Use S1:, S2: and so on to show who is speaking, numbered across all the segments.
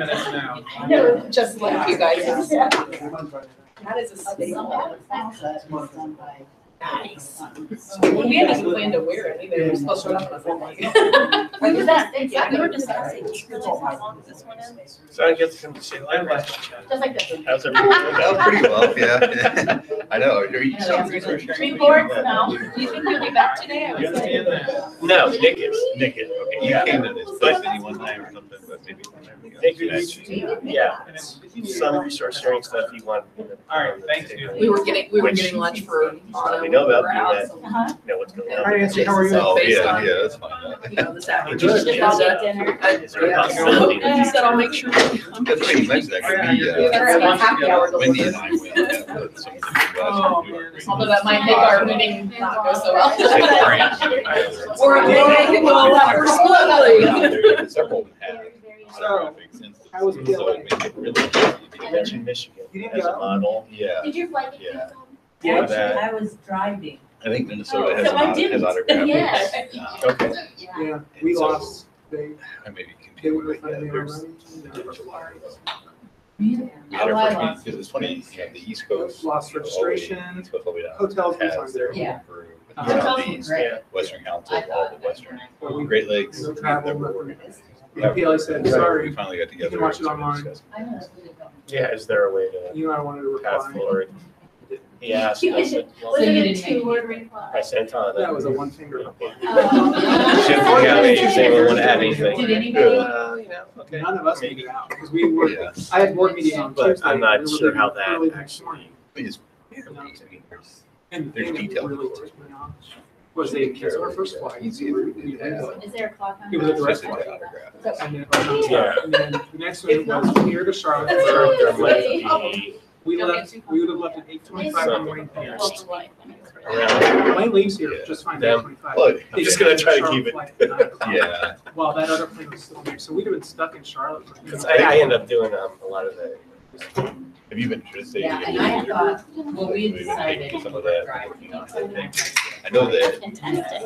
S1: minutes now.
S2: No, just like you guys.
S3: Yeah.
S2: That is a staple. Nice.
S3: Well,
S2: We hadn't even planned to wear it either. We're supposed to show up on Sunday.
S3: What was that?
S2: We were discussing, do you realize how long this one is?
S4: So I get to say like
S3: Just like this.
S4: how's everything
S5: Oh,
S4: going?
S5: pretty well, yeah. I know. You sound
S3: Green boards? No.
S2: Do you think you'll be back today? I
S1: You
S2: was like,
S1: understand that?
S4: No, Nick is.
S5: Nick, okay, you
S4: Yeah.
S5: came to this place maybe one time or something, but maybe one time ago.
S4: Nick is, yeah, some resource sharing stuff he wanted.
S1: All right, thank you.
S2: We were getting lunch for.
S4: We know about doing that.
S3: Uh-huh.
S4: You know what's going on.
S1: Hi, Nancy, how are you?
S5: Oh, yeah,
S2: FaceTime.
S5: yeah, that's fine.
S2: You know, this afternoon.
S1: Good.
S3: Just all day dinner.
S4: Is there a possibility that
S2: He said, I'll make sure.
S5: That's what you mentioned, that could be,
S2: Happy hour
S5: Wendy and
S2: delivery.
S5: I went, yeah, but some of the people
S1: Oh,
S5: who are-
S2: Although that might make our meeting not go so well.
S5: Same
S2: Or it may make it go a lot more smoothly.
S5: There's several have
S1: So,
S5: since.
S1: how was
S5: So
S1: PLA?
S5: it makes it really easy to
S4: you
S5: get
S4: mentioned Michigan
S1: You didn't
S4: as a
S1: go?
S4: model.
S5: Yeah,
S3: Did your flight get
S5: Yeah.
S4: For
S6: Actually,
S4: that.
S6: I was driving.
S5: I think Minnesota
S3: Oh,
S5: has
S3: so I
S5: has
S3: didn't.
S5: autographed.
S3: Yes.
S4: Okay.
S1: Yeah, we lost, they
S5: Maybe
S1: they
S5: continue
S1: were
S5: with that.
S1: funding our
S5: There's
S1: money.
S5: We had
S3: Oh,
S5: our
S3: I
S5: first meeting,
S3: lost.
S5: because it's funny, you have the East Coast.
S1: Lost
S5: you know,
S1: registration.
S5: East Coast all the way down
S1: Hotels we
S5: has
S1: find
S5: their
S3: Yeah.
S5: own group.
S3: Hotels were
S5: Southeast,
S3: great.
S5: Western Council, all the Western,
S1: Well, we-
S5: Great Lakes.
S1: No travel,
S5: that we're
S1: nothing.
S5: working on.
S1: The PLA said,
S5: We
S1: sorry,
S5: finally got together.
S1: can watch it
S5: and started
S1: online.
S5: discussing.
S3: I know that's really good.
S4: Yeah, is there a way to
S1: you and I wanted to
S4: pass
S1: reply.
S4: forward? He asked, I said,
S3: Was
S4: well,
S3: it
S6: you
S3: a
S6: didn't make
S3: two-word reply?
S4: I sent on
S1: That
S4: it.
S1: was a one finger reply.
S4: Shouldn't have anything, want to add anything.
S3: Did anybody?
S4: You know, okay.
S1: None of us made it out, because we were,
S5: Yeah.
S1: I had board meeting on
S4: But
S1: Tuesday.
S4: I'm not
S1: we were
S4: sure how
S1: leaving
S4: that
S1: early this
S4: actually.
S1: morning.
S5: Please.
S1: And
S5: There's
S1: it
S5: detail.
S1: really ticked me off. Was they canceled our first flight?
S5: Easy to do that.
S3: Is there a clock on?
S1: It was a
S3: that?
S1: direct
S5: Just
S1: flight.
S5: an autograph.
S1: And then,
S4: Yeah.
S1: and then the next one was here to Charlotte.
S4: There might be
S1: We left, we would have left at 8:25 in the morning. here.
S4: around,
S1: Plane leaves here
S5: Yeah.
S1: just fine,
S4: Them.
S1: 8:25.
S5: Look,
S4: I'm just gonna try to keep it.
S5: Yeah.
S1: While that other plane was still there, so we'd have been stuck in Charlotte. for, you know,
S4: I end up doing a lot of the.
S5: Have you been interested?
S6: Yeah, and I thought, well, we
S5: Maybe
S6: decided.
S5: take some of that. I know that
S3: Fantastic.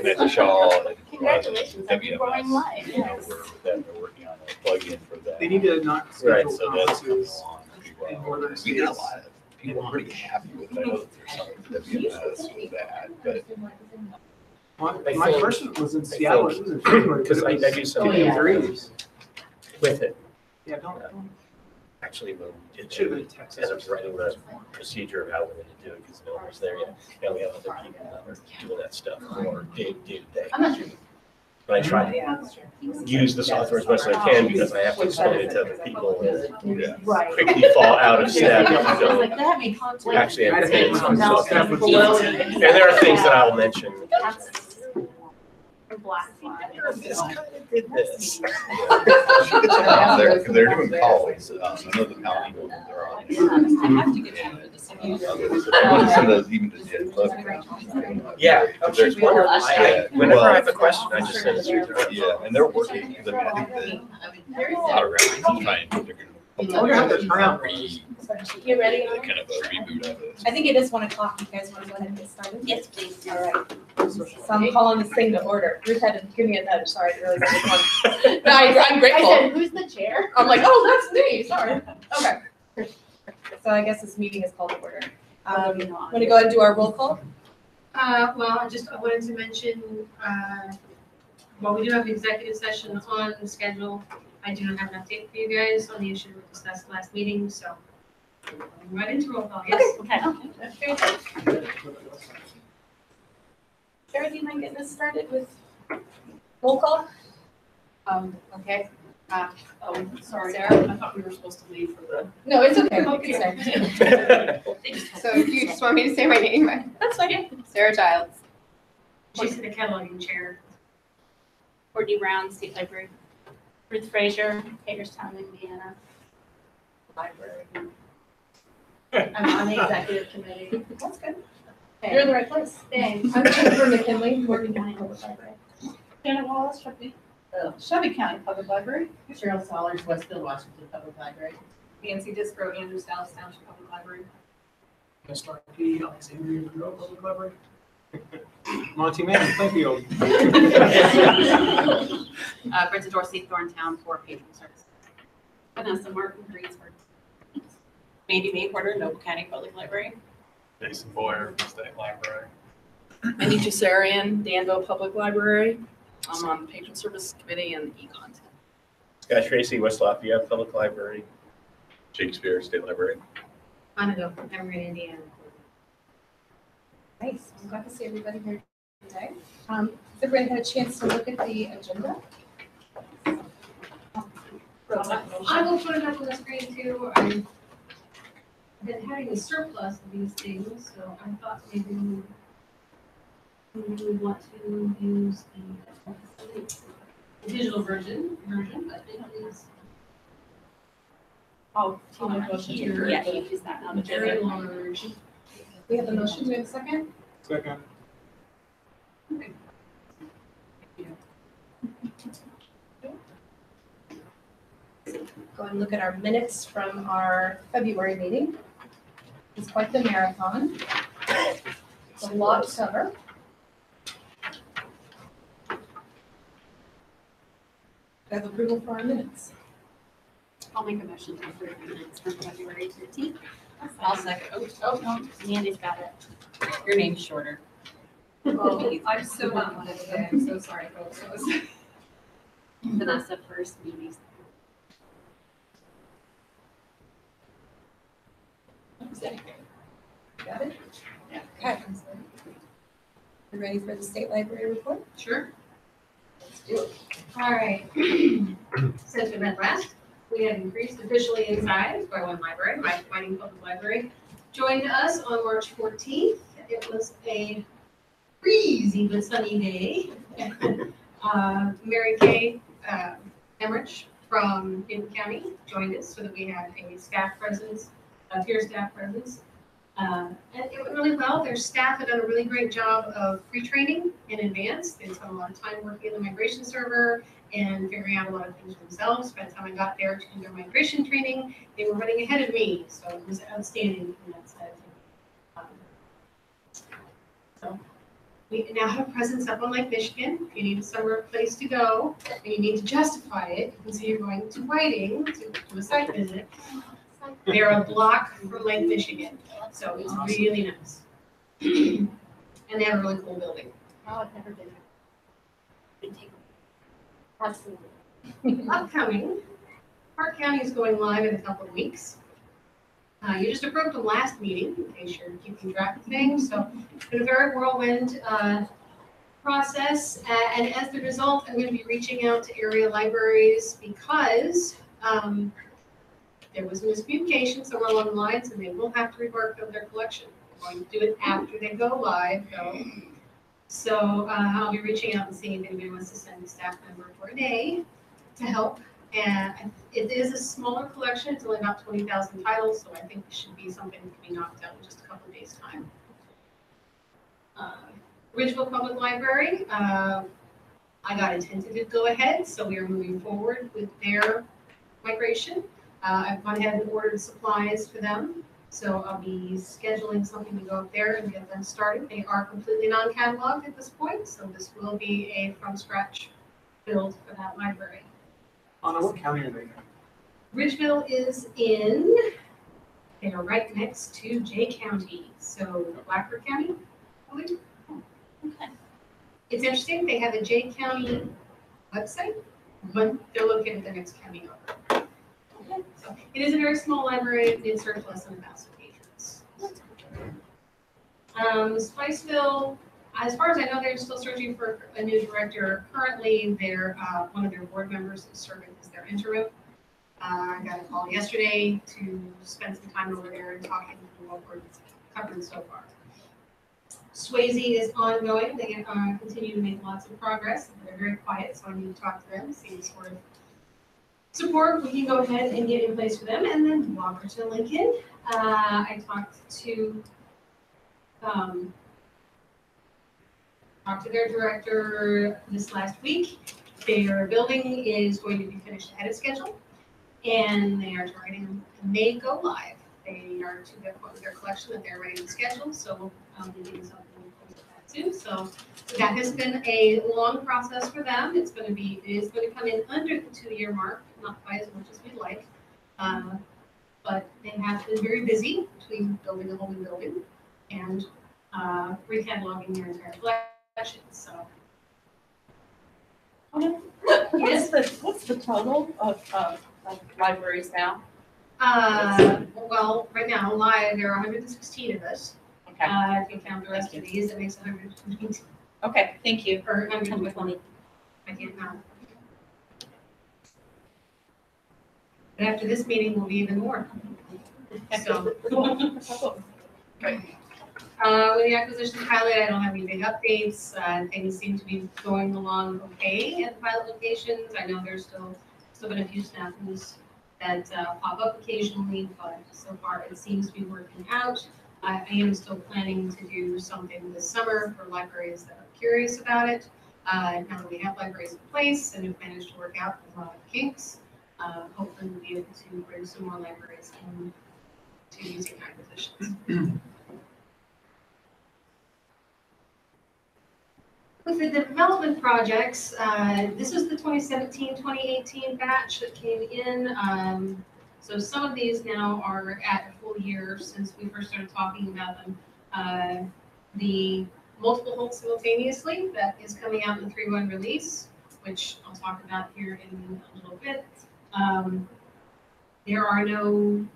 S5: Matthew Shaw and
S3: Congratulations on your growing
S5: WMS,
S3: life.
S5: you know, they're working on a plug-in for that.
S1: They need to not
S4: Right,
S1: schedule
S5: So that's coming
S1: conferences
S5: along pretty
S1: in
S5: well.
S1: northern
S5: We get a
S1: states.
S5: lot of people pretty happy with it. I know that there's some WMS with that, but
S1: My first one was in Seattle, it was in February.
S4: Because I do some
S3: Oh, yeah.
S1: degrees.
S4: with it.
S1: Yeah, don't,
S4: Actually, when
S1: it
S4: it
S1: should have
S4: should
S1: been Texas.
S4: end up writing the procedure of how we're going to do it because no one was there yet. Now we have other people that are doing that stuff more day to day.
S3: I'm not sure.
S4: But I try to use the software as much as I can because I have to explain it to other people and
S5: yeah.
S3: Right.
S4: quickly fall out of step.
S3: I was
S4: So
S3: like, that made conflict.
S4: actually,
S1: I'd hate when
S4: and
S1: my staff would be-
S4: there are things that I'll mention.
S3: Or black fly.
S4: This kind of did this.
S5: They're doing calls. I know the county, they're on.
S2: I have to get you this.
S5: I want to send those even to Jen. Look.
S4: Yeah, she's wonderful. Whenever I have a
S5: Well,
S4: question, I just send it to her.
S5: Yeah, and they're working, because I mean, I think that autograph is trying, they're gonna.
S1: I wonder how their turnout
S3: You ready?
S5: Kind of a reboot of it.
S2: I think it is 1 o'clock. You guys want to go ahead and get started?
S3: Yes, please.
S2: All right. So I'm calling this thing to order. Ruth had to give me a nudge. Sorry, I didn't realize that was one. No, I'm
S3: I
S2: grateful.
S3: said, who's the chair?
S2: I'm like, oh, that's me. Sorry. Okay. So I guess this meeting is called to order. Want to go ahead and do our roll call?
S7: Well, I wanted to mention, while we do have executive session on the schedule, I do not have an update for you guys on the issue we discussed last meeting, so right into roll call, yes.
S3: Okay.
S2: Sarah, do you mind getting us started with roll call?
S8: Okay. Sorry,
S2: Sarah?
S8: I thought we were supposed to leave for the.
S2: No, it's okay. You can stay.
S8: So you just want me to say my name?
S2: That's fine.
S8: Sarah Childs.
S7: She's the cataloging chair.
S3: Courtney Brown, State Library. Ruth Frazier, Hagerstown, Indiana. Library. I'm on the executive committee.
S2: That's good. You're in the right place.
S3: Thanks.
S2: I'm Jennifer McKinley, Morgan County Public Library.
S6: Janet Wallace, Shelby County Public Library. Cheryl Sollers, Westfield, Washington Public Library.
S2: Nancy Disbro, Andrews, Dallas Township Public Library.
S1: SRP, Alexandria Monroe Public Library. Monty Mann, Plainfield.
S8: Brenda Dorsey, Thorntown for Patron Service.
S3: Vanessa Martin, Greensburg. Mandy Mayporter, Noble County Public Library.
S5: Jason Boyer, State Library.
S9: Mindy Jussarian, Danville Public Library. I'm on the Patron Service Committee and e-content.
S4: Scott Tracy, West Lafayette Public Library.
S5: Shakespeare, State Library.
S7: Monaco, Evergreen, Indiana.
S2: Nice. I'm glad to see everybody here today. Has everybody had a chance to look at the agenda?
S7: I will put it up on the screen too. I've been having a surplus of these things, so I thought maybe we would want to use the digital version, but it is
S3: Here, yeah, you use that now.
S7: very large.
S2: We have the motion. Do we have a second?
S1: Second.
S2: Go and look at our minutes from our February meeting. It's quite the marathon. It's a lot to cover. We have approval for our minutes.
S3: I'll make a motion to approve the minutes from February 15th.
S8: I'll second.
S3: Oh, no, Mandy's got it. Your name's shorter.
S2: Oh, I'm so not one today. I'm so sorry, folks.
S3: Vanessa first, Mandy's.
S2: Got it? Yeah. Okay. You ready for the state library report?
S7: Sure.
S2: Let's do it.
S7: All right. Since we met last, we have increased officially in size by one library, Whiting Public Library joined us on March 14th. It was a breezy but sunny day. Mary Kay Emmerich from Newton County joined us so that we had a staff presence, a peer staff presence. And it went really well. Their staff had done a really great job of pre-training in advance. They spent a lot of time working in the migration server and figuring out a lot of things themselves. By the time I got there to do their migration training, they were running ahead of me. So it was outstanding from that side of things. So we now have a presence up on Lake Michigan. If you need a summer place to go and you need to justify it, you can say you're going to Whiting to do a site visit. They're a block from Lake Michigan, so it's really nice. And they have a really cool building.
S3: Oh, I've never been there. Absolutely.
S7: Upcoming, Park County is going live in a couple of weeks. You just approved the last meeting, in case you're keeping track of things, so it's been a very whirlwind process. And as the result, I'm going to be reaching out to area libraries because there was miscommunication somewhere along the lines, and they will have to rework on their collection. We're going to do it after they go live, though. So I'll be reaching out and seeing if anybody wants to send a staff member for a day to help. And it is a smaller collection. It's only about 20,000 titles, so I think it should be something that can be knocked out in just a couple of days' time. Ridgeville Public Library, I got a tentative go-ahead, so we are moving forward with their migration. I've gone ahead and ordered supplies for them, so I'll be scheduling something to go up there and get them started. They are completely non-cataloged at this point, so this will be a from-scratch build for that library.
S1: Anna, what county are they in?
S7: Ridgeville is in, they are right next to Jay County, so Blackford County, I believe.
S3: Okay.
S7: It's interesting, they have a Jay County website, but they're located the next county over. So it is a very small library. It serves less than 1,000 patrons. Spiceville, as far as I know, they're still searching for a new director. Currently, they're one of their board members is serving as their interim. I got a call yesterday to spend some time over there and talking to what we're covering so far. Swayze is ongoing. They continue to make lots of progress. They're very quiet, so I need to talk to them, see the sort of support we can go ahead and get in place for them. And then Walkerton Lincoln, I talked to their director this last week. Their building is going to be finished ahead of schedule, and they are targeting May go live. They are to the point with their collection that they're ready to schedule, so I'll be doing something with that too. So that has been a long process for them. It is going to come in under the 2-year mark, not quite as much as we'd like, But they have been very busy between building a whole new building and recataloging their entire collection, so.
S9: What's the total of libraries now?
S7: Well, right now, live, there are 116 of us.
S9: Okay,
S7: If you count the rest of these, that makes 120,
S9: okay, thank you.
S7: or 120. I can't count. But after this meeting, will be even more. So, with the acquisition pilot, I don't have any big updates. Things seem to be going along okay at the pilot locations. I know there's still been a few snafus that pop up occasionally, but so far it seems to be working out. I am still planning to do something this summer for libraries that are curious about it. Now that we have libraries in place and we've managed to work out a lot of kinks, hopefully we'll be able to bring some more libraries in to using acquisitions. With the development projects, this is the 2017-2018 batch that came in. So some of these now are at a full year since we first started talking about them. The multiple holds simultaneously, that is coming out in the 3.1 release, which I'll talk about here in a little bit. There are no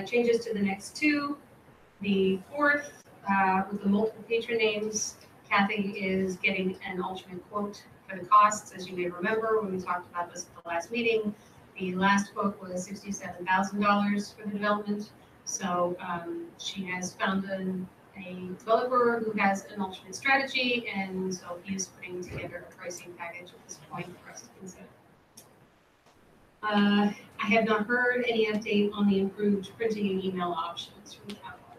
S7: changes to the next two. The fourth, with the multiple patron names, Kathy is getting an alternate quote for the costs. As you may remember, when we talked about this at the last meeting, the last quote was $67,000 for the development. So she has found a developer who has an alternate strategy, and so he is putting together a pricing package at this point for us to consider. I have not heard any update on the improved printing and email options from the catalog.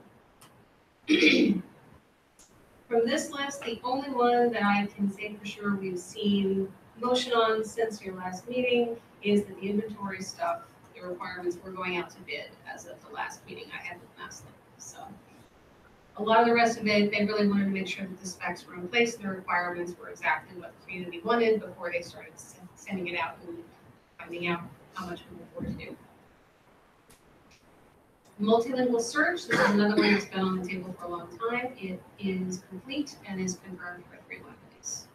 S7: From this list, the only one that I can say for sure we've seen motion on since your last meeting is that the inventory stuff, the requirements were going out to bid as of the last meeting. I hadn't asked them. So a lot of the rest of it, they really wanted to make sure that the specs were in place and the requirements were exactly what the community wanted before they started sending it out and finding out how much we could afford to do. Multilingual search, this is another one that's been on the table for a long time. It is complete and is confirmed for 3.1 release.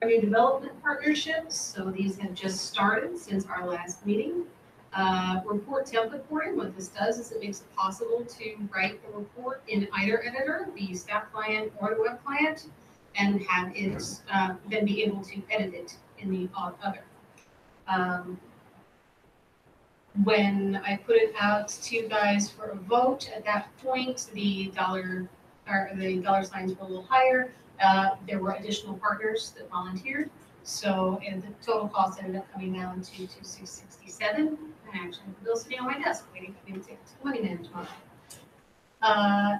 S7: Our new development partnerships, so these have just started since our last meeting. Report template porting, what this does is it makes it possible to write a report in either editor, the staff client or the web client, and have it then be able to edit it in the other. When I put it out to you guys for a vote, at that point, the dollar signs were a little higher. There were additional partners that volunteered. So, and the total cost ended up coming down to $667. And actually, the bill's sitting on my desk waiting for me to take it to the money man tomorrow.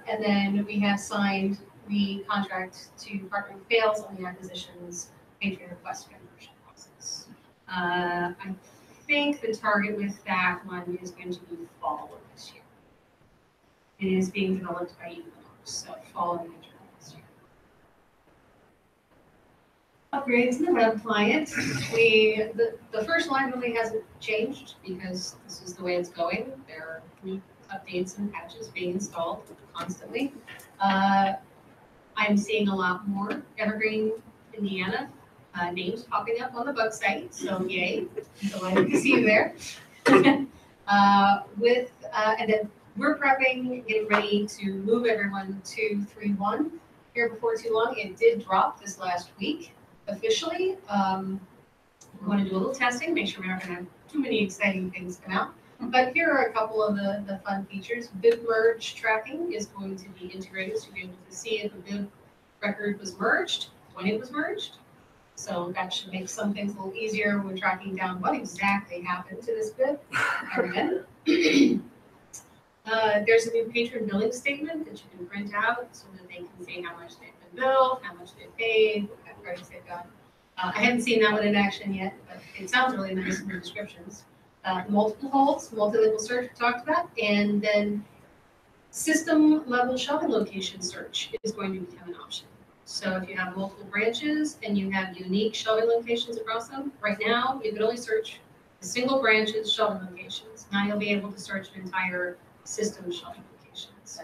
S7: And then we have signed the contract to partner with Fails on the acquisitions Patron request conversion process. I think the target with that one is going to be fall of this year. It is being developed by Equinox, so fall of winter of this year. Upgrades in the web client. The first line really hasn't changed because this is the way it's going. There are new updates and patches being installed constantly. I'm seeing a lot more Evergreen, Indiana names popping up on the bug site, so yay, delighted to see you there. And then we're prepping, getting ready to move everyone to 3.1 here before too long. It did drop this last week officially. We want to do a little testing, make sure we're not going to have too many exciting things come out. But here are a couple of the fun features. Bib merge tracking is going to be integrated, so you'll be able to see if a bib record was merged, when it was merged. So that should make some things a little easier when tracking down what exactly happened to this bib. There's a new patron billing statement that you can print out so that they can see how much they've been billed, how much they've paid, what kind of credits they've got. I haven't seen that one in action yet, but it sounds really nice in the descriptions. Multiple holds, multilingual search we talked about, and then system level shelving location search is going to become an option. So if you have multiple branches and you have unique shelving locations across them, right now you can only search the single branches shelter locations. Now you'll be able to search an entire system shelter locations.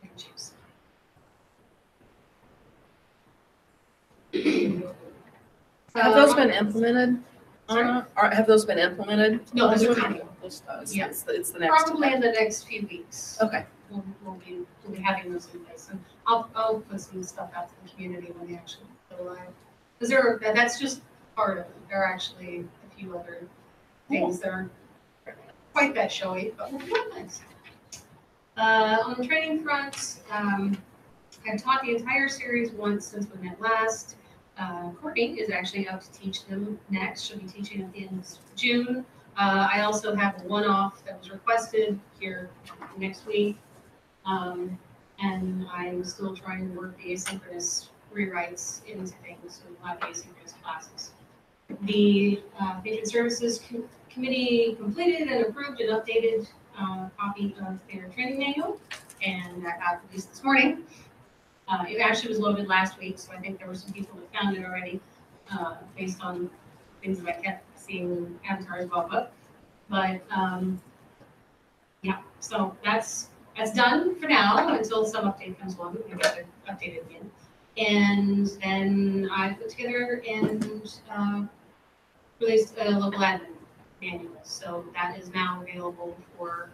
S7: You can choose.
S9: Have those been implemented?
S7: Sorry?
S9: Have those been implemented?
S7: No, those are coming. Yeah.
S9: It's the next.
S7: Probably in the next few weeks.
S9: Okay.
S7: We'll be having those in place, and I'll put some stuff out to the community when they actually go live. Because that's just part of it. There are actually a few other things that aren't quite that showy, but will be nice. On the training front, I've taught the entire series once since we met last. Courtney is actually up to teach them next. She'll be teaching at the end of June. I also have a one-off that was requested here next week. And I'm still trying to work the asynchronous rewrites into things, so we'll have asynchronous classes. The Patron Services Committee completed and approved an updated copy of their training manual, and that got released this morning. It actually was loaded last week, so I think there were some people that found it already, based on things that I kept seeing avatars pop up. But yeah, so that's done for now until some update comes along and get it updated again. And then I put together and released a local admin manual. So that is now available for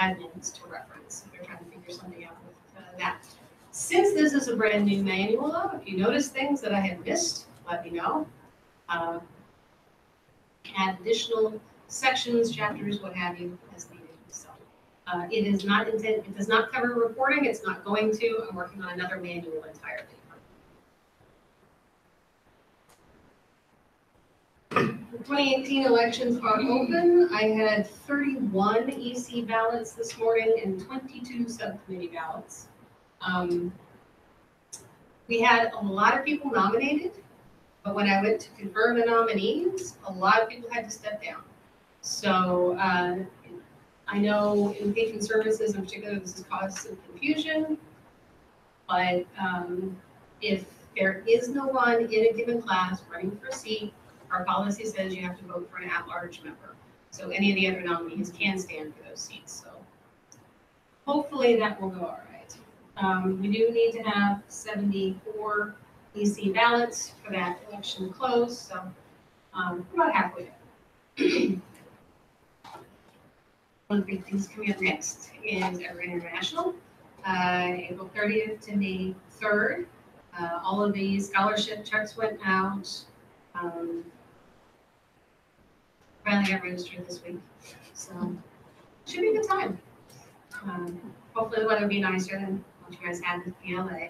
S7: admins to reference if they're trying to figure something out with that. Since this is a brand new manual, though, if you notice things that I have missed, let me know. Add additional sections, chapters, what have you, as needed. So it is not intended. It does not cover reporting. It's not going to. I'm working on another manual entirely. The 2018 elections are open. I had 31 EC ballots this morning and 22 subcommittee ballots. We had a lot of people nominated, but when I went to confirm the nominees, a lot of people had to step down. So I know in patron services in particular, this has caused some confusion, but if there is no one in a given class running for a seat, our policy says you have to vote for an at-large member. So any of the other nominees can stand for those seats. So hopefully that will go all right. We do need to have 74 EC ballots for that election to close, so about halfway there. One of the big things coming up next is Evergreen International, April 30th to May 3rd. All of the scholarship checks went out. Finally got registered this week, so should be a good time. Hopefully the weather will be nicer than what you guys had in LA.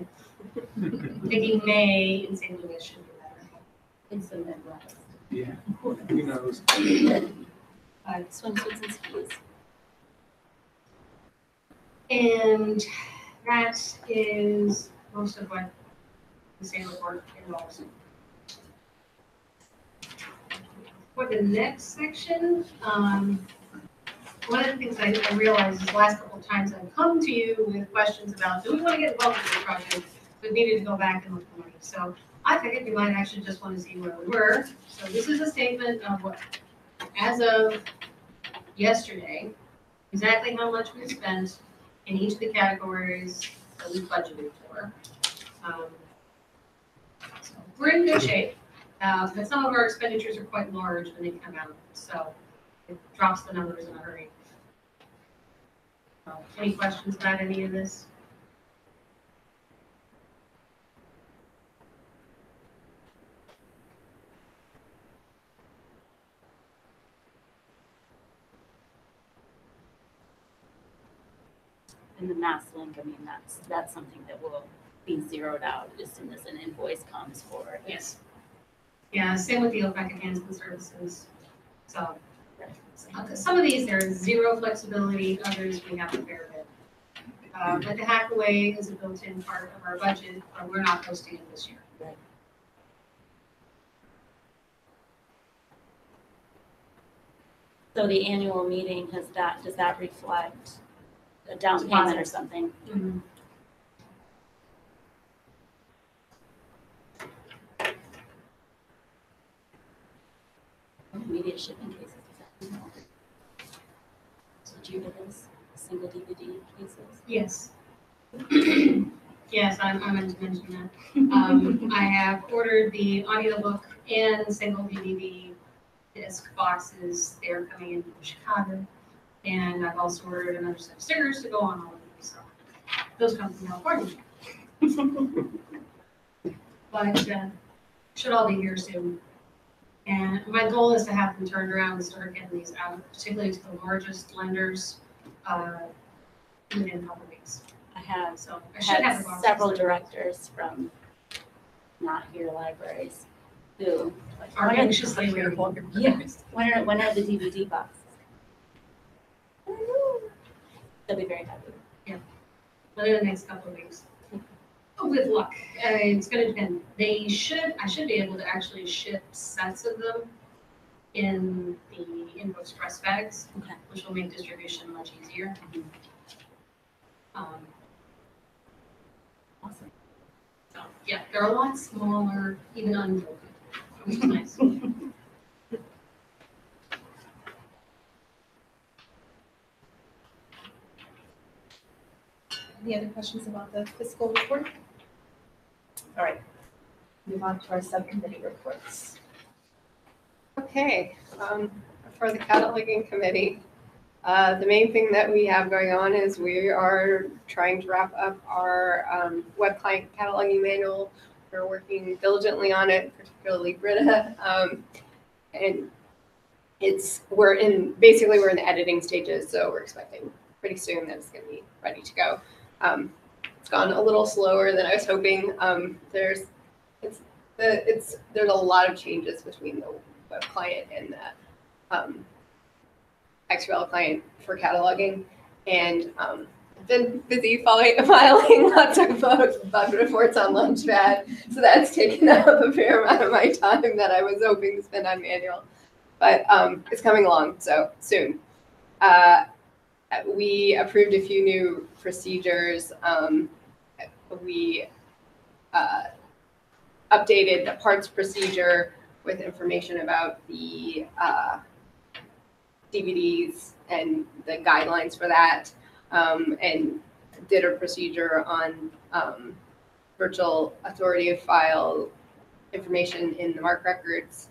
S7: Thinking May in St. Louis should be better.
S8: It's the Midwest.
S1: Yeah, who knows?
S8: Swimsuits and skis.
S7: And that is most of what the same report involves. For the next section, one of the things I realized is the last couple of times I've come to you with questions about, do we want to get involved in this project? We needed to go back and look at money. So I figured you might actually just want to see where we were. So this is a statement of what, as of yesterday, exactly how much we spent in each of the categories that we budgeted for. So we're in good shape. But some of our expenditures are quite large when they come out, so it drops the numbers in a hurry. Any questions about any of this?
S10: And the mass link, I mean, that's something that will be zeroed out as soon as an invoice comes for it.
S7: Yes. Yeah, same with the OPEC enhancement services. So some of these, there is zero flexibility, others we have a fair bit. But the Hackaway is a built-in part of our budget, but we're not hosting it this year.
S10: So the annual meeting, does that reflect a down payment or something?
S7: Mm-hmm.
S10: Immediate shipping cases. Did you get those single DVD cases?
S7: Yes. Yes, I meant to mention that. I have ordered the audiobook and single DVD disc boxes. They're coming in from Chicago. And I've also ordered another set of stickers to go on all of them. So those come from California. But should all be here soon. And my goal is to have them turned around and start getting these out, particularly to the largest lenders within a couple weeks.
S10: I have
S7: So I should have
S10: had
S7: the boxes.
S10: several directors from not here libraries who
S7: Are
S10: when are-
S7: anxiously waiting.
S10: Yes. When are the DVD boxes? They'll be very happy.
S7: Within the next couple of weeks. With luck, it's gonna depend. I should be able to actually ship sets of them in the Invo Express bags,
S10: Okay.
S7: which will make distribution much easier.
S10: Awesome.
S7: So, yeah, they're a lot smaller, even unbroken, which is nice.
S2: Any other questions about the fiscal report? All right, move on to our subcommittee reports.
S11: Okay, for the cataloging committee, the main thing that we have going on is we are trying to wrap up our web client cataloging manual. We're working diligently on it, particularly Britta, and we're in the editing stages, so we're expecting pretty soon that it's going to be ready to go. It's gone a little slower than I was hoping. There's a lot of changes between the web client and the XML client for cataloging, and I've been busy filing lots of bug reports on Launchpad, so that's taken up a fair amount of my time that I was hoping to spend on manual, but it's coming along, so soon. We approved a few new procedures. We updated the parts procedure with information about the DVDs and the guidelines for that, and did a procedure on virtual authoritative file information in the MARC records.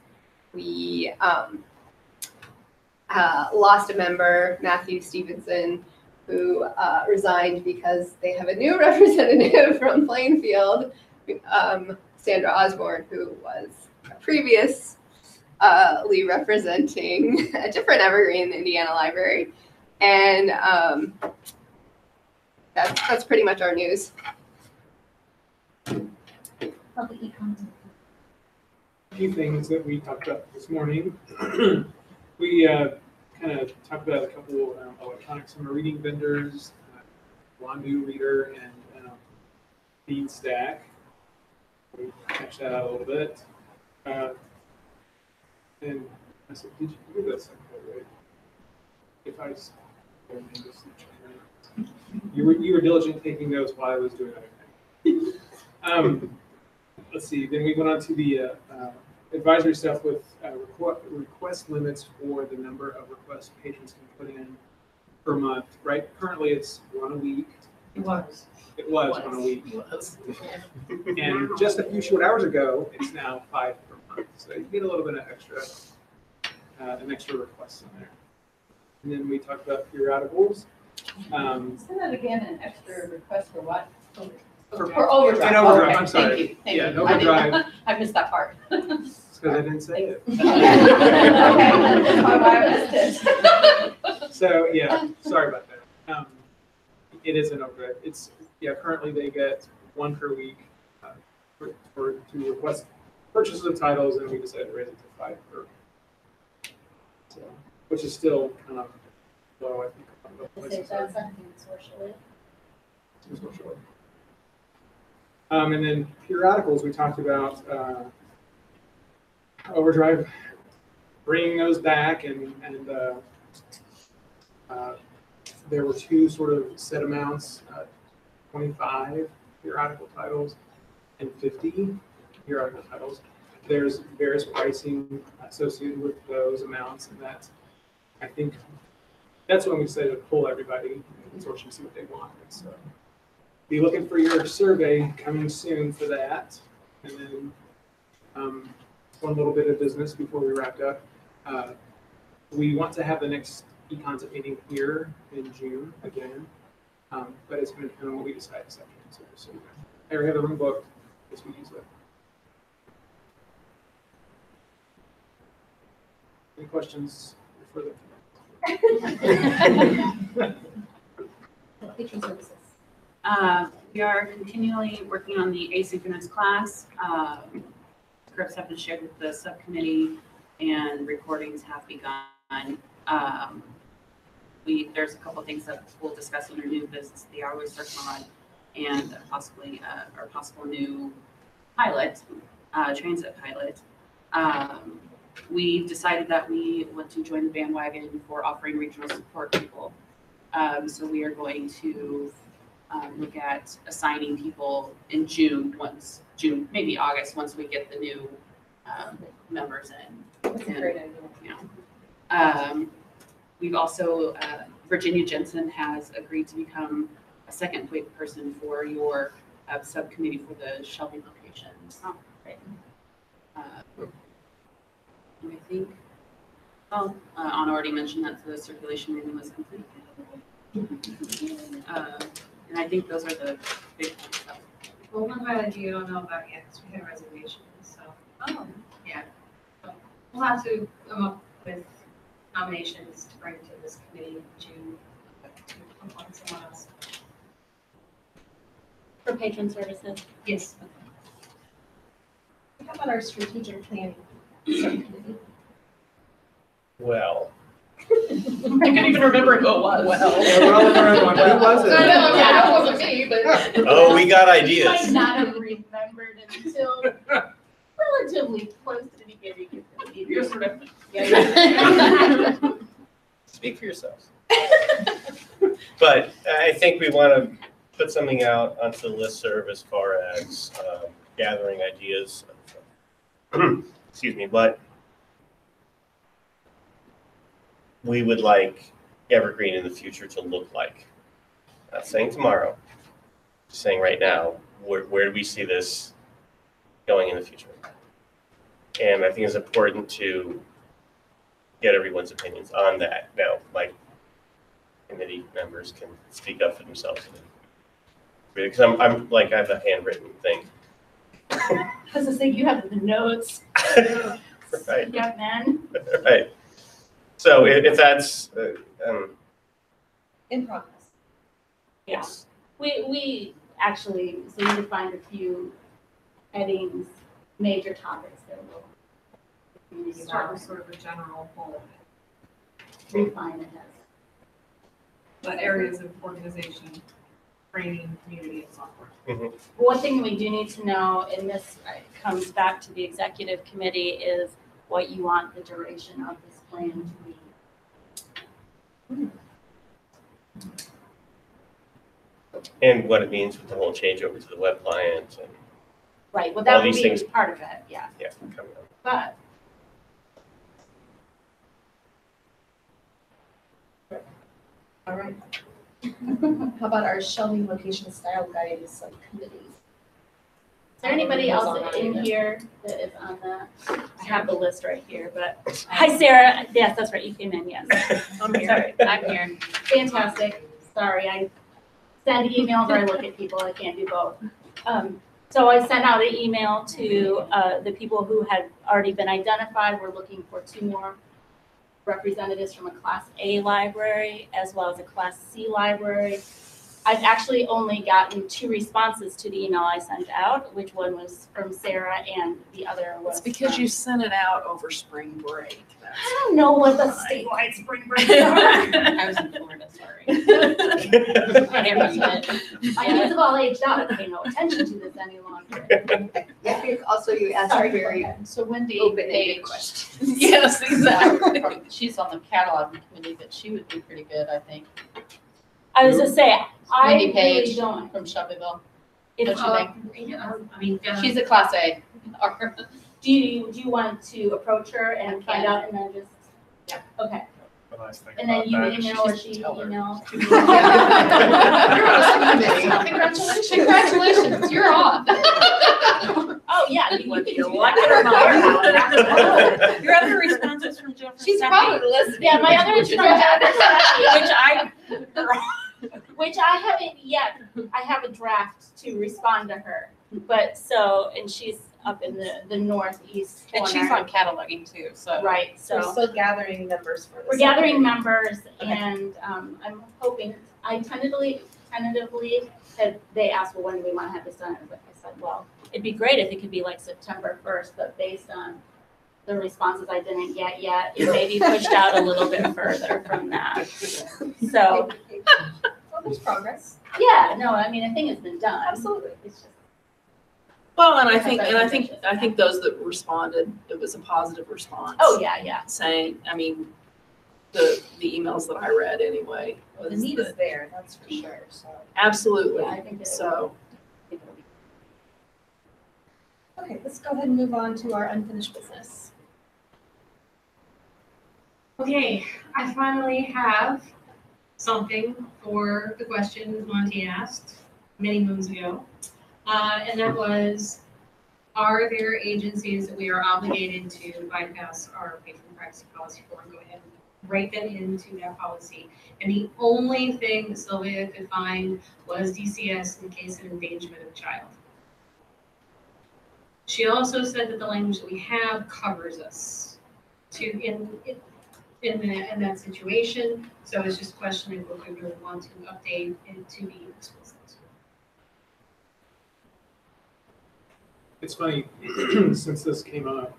S11: We lost a member, Matthew Stevenson, who resigned because they have a new representative from Plainfield, Sandra Osborne, who was previously representing a different Evergreen in the Indiana Library. And that's pretty much our news.
S1: A few things that we talked about this morning. We kind of talked about a couple electronic summer reading vendors, Wandu Reader and Feedstack. We hashed that out a little bit. And I said, did you do this? Right? If I just, you were diligent taking notes while I was doing other things. Let's see. Then we went on to the advisory stuff with request limits for the number of requests patrons can put in per month. Right? Currently, it's one a week. It was one a week. And just a few short hours ago, it's now 5 per month. So you get a little bit of extra, an extra request in there. And then we talked about periodicals.
S6: Say that again, an extra request for what?
S1: For
S6: overdrive.
S1: In overdrive,
S6: Okay,
S1: I'm sorry.
S6: Thank you. Thank
S1: Yeah,
S6: you.
S1: in overdrive.
S6: I missed that part.
S1: It's because I didn't say it.
S6: Okay, that's why I missed it.
S1: So yeah, sorry about that. It is an overdrive. It's currently they get 1 per week to request purchases of titles, and we decided to raise it to 5 per. So, which is still kind of low, I think. And then periodicals, we talked about Overdrive, bringing those back, and there were 2 sort of set amounts, 25 periodical titles and 50 periodical titles. There's various pricing associated with those amounts, and that I think that's when we decided to pull everybody in the consortium, see what they want. So be looking for your survey coming soon for that. And then one little bit of business before we wrap up. We want to have the next e-concept meeting here in June again, but it's going to depend on what we decide this afternoon. So I already have the room booked. Guess we use it. Any questions further?
S2: Patron services.
S10: We are continually working on the asynchronous class. Scripts have been shared with the subcommittee and recordings have begun. There's a couple of things that we'll discuss in our new business, the hourly Circ Mod, and possibly our possible new pilot, transit pilot. We decided that we want to join the bandwagon for offering regional support people. So we are going to look at assigning people in June, maybe August, once we get the new members in.
S2: That's a great idea.
S10: Yeah. We've also, Virginia Jensen has agreed to become a second point person for your subcommittee for the Shelby locations.
S2: Oh, great.
S10: I think, Anna already mentioned that the circulation meeting was complete. And I think those are the big ones.
S7: Well, one highlight you don't know about yet, because we have reservations, so.
S10: Oh.
S7: Yeah. So we'll have to come up with nominations to bring to this committee in June to appoint someone else.
S10: For patron services?
S7: Yes.
S2: How about our strategic planning subcommittee?
S4: Well,
S9: I couldn't even remember who it was.
S1: Who was it?
S9: I know, yeah, it wasn't me, but.
S4: oh, we got
S10: You might
S4: ideas.
S10: not have remembered until relatively close to the beginning of the meeting.
S9: You're sort of.
S10: Yeah.
S4: Speak for yourselves. But I think we want to put something out onto the listserv as far as gathering ideas. Excuse me, but we would like Evergreen in the future to look like. Not saying tomorrow, just saying right now, where do we see this going in the future? And I think it's important to get everyone's opinions on that. Now, like, committee members can speak up for themselves. Because I'm like, I have a handwritten thing.
S10: I was gonna say, you have the notes.
S4: Right.
S10: Yeah, man.
S4: Right. So if that's,
S2: In progress.
S4: yes.
S10: We actually, so we defined a few headings, major topics that will
S7: Start with sort of a general poll,
S10: refine it as.
S7: but areas of organization, training, community, and software.
S10: One thing we do need to know, and this comes back to the executive committee, is what you want the duration of this plan to be.
S4: And what it means with the whole changeover to the web client and
S10: Right, well,
S4: All
S10: that would
S4: these
S10: be
S4: things.
S10: part of it, yeah,
S4: coming up.
S10: but.
S2: All right. How about our Shelby location style guide subcommittee?
S10: Is there anybody else in here that is on that? I have the list right here, but, hi, Sarah, yes, that's right, you came in, yes.
S9: I'm here.
S10: Sorry, I'm here, fantastic, sorry, I send emails or I look at people, I can't do both. So I sent out an email to the people who had already been identified. We're looking for 2 more representatives from a Class A library as well as a Class C library. I've actually only gotten 2 responses to the email I sent out, which one was from Sarah and the other was
S9: It's because
S10: from-
S9: you sent it out over spring break. That's
S10: I don't know what the statewide spring breaks are.
S3: I was in Florida, sorry. I didn't read it.
S10: My kids have all aged out. I pay no attention to this any longer.
S11: I think also you asked
S10: Sorry,
S11: a very
S10: go ahead.
S6: So Wendy
S11: open-ended
S6: Page,
S11: question.
S9: Yes, exactly.
S6: she's on the catalog committee, but she would be pretty good, I think,
S10: I was just saying, I
S6: Wendy
S10: really
S6: Page.
S10: don't.
S6: from Shelbyville.
S10: If,
S6: Don't you
S7: I mean,
S6: She's a Class A.
S10: do you want to approach her and find out and then just?
S6: Yeah.
S10: Okay.
S5: The nice thing
S10: And then
S5: about
S10: you
S5: that is
S10: email or
S5: she
S10: she
S5: can tell her.
S10: email.
S6: You're on a subcommittee. Congratulations, you're on.
S10: Oh, yeah, you can do
S3: Like
S10: that.
S3: Your other responses from Jill.
S6: She's probably listening.
S10: Yeah, my other
S3: which I
S10: haven't yet, I have a draft to respond to her. But so, and she's up in the northeast
S3: and
S10: corner.
S3: she's on cataloging too, so.
S10: Right,
S2: We're
S10: so
S2: still gathering members for this.
S10: we're gathering members and I'm hoping, I tentatively, had they asked, well, when do we want to have this done? I said, well, it'd be great if it could be like September 1st, but based on the responses I didn't get yet, it may be pushed out a little bit further from that. So,
S2: Well, there's progress.
S10: yeah, no, I mean, I think it's been done.
S2: Absolutely.
S10: It's just,
S9: Well, and I think those that responded, it was a positive response.
S10: oh, yeah.
S9: Saying, I mean, the emails that I read anyway.
S2: The
S9: was
S2: need
S9: that-
S2: is there, that's for sure, so.
S9: Absolutely.
S10: Yeah, I think that
S9: So,
S2: Okay, let's go ahead and move on to our unfinished business.
S7: Okay, I finally have something for the question Monty asked many moons ago. And that was, are there agencies that we are obligated to bypass our patron privacy policy for and go ahead and write them into that policy? And the only thing that Sylvia could find was DCS in case of endangerment of a child. She also said that the language that we have covers us in that situation. So it's just questioning what we really want to update and to be explicit.
S1: It's funny, since this came up,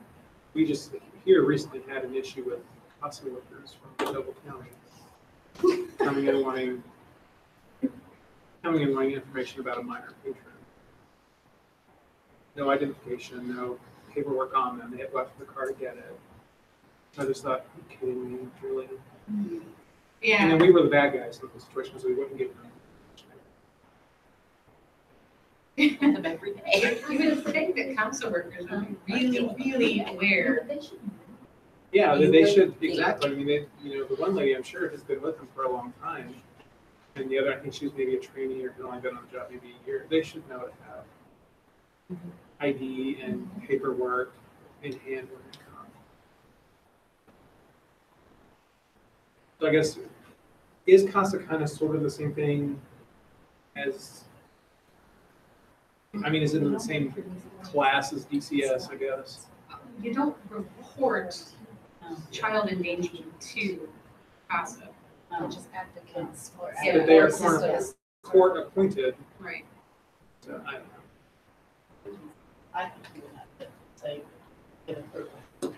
S1: we just here recently had an issue with hospital workers from Noble County coming in wanting information about a minor patron. No identification, no paperwork on them. They had left the car to get it. I just thought, are you kidding me? Really? And
S7: Yeah,
S1: then we were the bad guys in the situation, so we wouldn't give them.
S3: Them every day.
S7: you would think that council workers would be really aware.
S1: Yeah,
S3: You
S1: they
S3: would
S1: should,
S3: think.
S1: exactly. I mean, the one lady, I'm sure, has been with them for a long time. And the other, I think she was maybe a trainee or had only been on the job maybe a year. They should know to have ID and paperwork in hand when they come. So I guess, is CASA kind of sort of the same thing as, I mean, is it in the same class as DCS, I guess?
S7: You don't report child endangerment to CASA.
S2: Just applicants for.
S7: Yeah.
S1: But they are
S2: Or systems.
S1: court appointed,
S7: Right.
S1: so I don't know.
S6: I think we would have to say, get approval.
S3: Well,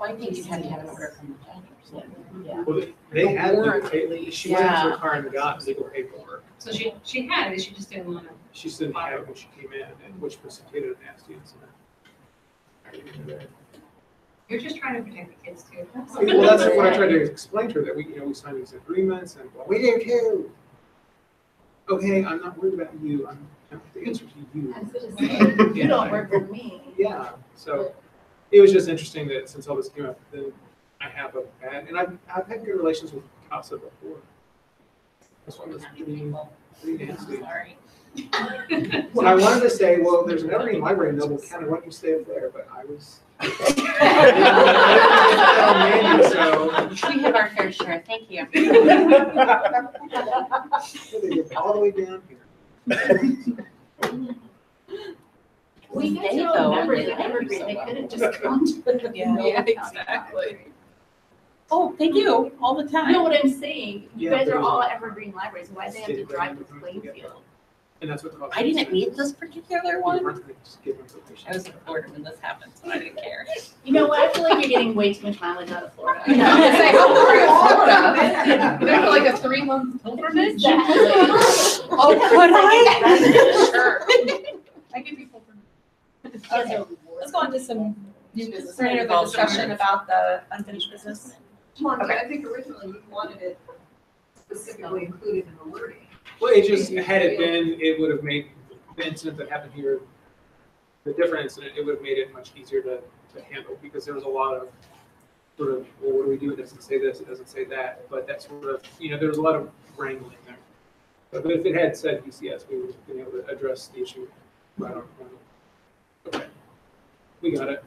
S3: I think you'd have to have an order from the judge or something.
S6: Yeah.
S1: Well, they had legal
S9: warrant,
S1: paper,
S9: at least.
S1: she went into
S3: Yeah.
S1: her car and got legal paperwork.
S7: So she had it, she just didn't want to.
S1: She didn't have it when she came in, and which precipitated a nasty incident.
S7: You're just trying to protect the kids too.
S1: Well, that's what I tried to explain to her, that we signed these agreements, and, well, we do too. Okay, I'm not worried about you, I'm the answer to you.
S10: I was gonna say, you don't work for me.
S1: Yeah, so it was just interesting that since all this came up, then I have a bad, and I've had good relations with CASA before. This one was pretty nasty.
S3: Sorry.
S1: Well, I wanted to say, well, there's an Evergreen library in Noble County, why don't you stay up there, but I was. So.
S3: We have our fair share, thank you.
S1: They get all the way down here.
S10: We get
S3: They
S10: to
S3: go
S10: know
S3: and
S10: members
S3: do
S10: of
S3: that
S10: Evergreen, they
S3: so
S10: could have
S3: well.
S10: just gone to the.
S3: Yeah.
S10: Noble
S9: Yeah,
S10: County
S9: exactly.
S10: Library.
S3: Oh, they do, all the
S10: You
S3: time.
S10: know what I'm saying? You
S1: Yeah,
S10: guys are
S1: there's
S10: all
S1: a-
S10: Evergreen libraries, why do they have to drive to Plainfield?
S1: And that's what.
S3: I didn't need this particular one. I was
S1: in
S3: in Florida when this happened, so I didn't care.
S10: You know what, I feel like you're getting way too much mileage out of Florida.
S2: I know, it's like, oh, we're in Florida. You're there for like a 3-month pilgrimage?
S10: Exactly.
S3: Oh, could I?
S2: Sure. I give people permission. Okay, let's go on to some new business, further discussion about the unfinished business.
S6: Monty,
S2: Okay.
S6: I think originally you wanted it specifically included in the wording.
S1: Well, it just, had it been, it would have made the incident that happened here, the different incident, it would have made it much easier to handle, because there was a lot of sort of, well, what do we do? It doesn't say this, it doesn't say that, but that sort of, there was a lot of wrangling there. But if it had said PCS, we would have been able to address the issue right on. Okay, we got it.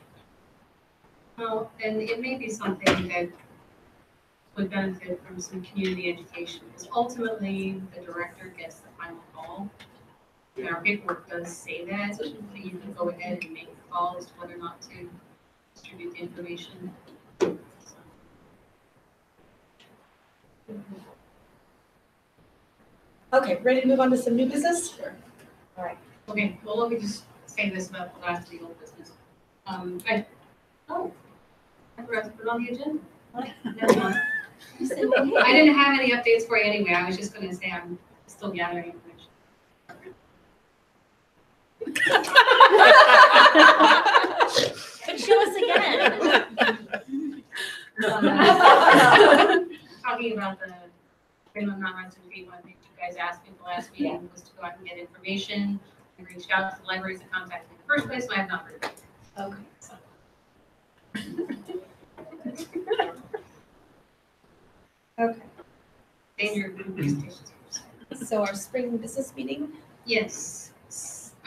S7: Well, and it may be something that would benefit from some community education, because ultimately the director gets the final call. And our paperwork does say that, so you can go ahead and make the call as to whether or not to distribute the information.
S2: Okay, ready to move on to some new business?
S7: Sure.
S2: All right.
S7: Okay, well, let me just say this about the last legal business. I forgot to put it on the agenda. Never mind. I didn't have any updates for you anyway. I was just gonna say I'm still gathering information.
S10: But show us again.
S7: Talking about the minimum non-resident fee, one thing you guys asked me at the last meeting was to go out and get information. I reached out to the libraries and contacted me in the first place, so I have not heard back.
S2: Okay.
S7: So.
S2: Okay.
S7: Danger of doing presentations.
S2: So our spring business meeting?
S7: Yes.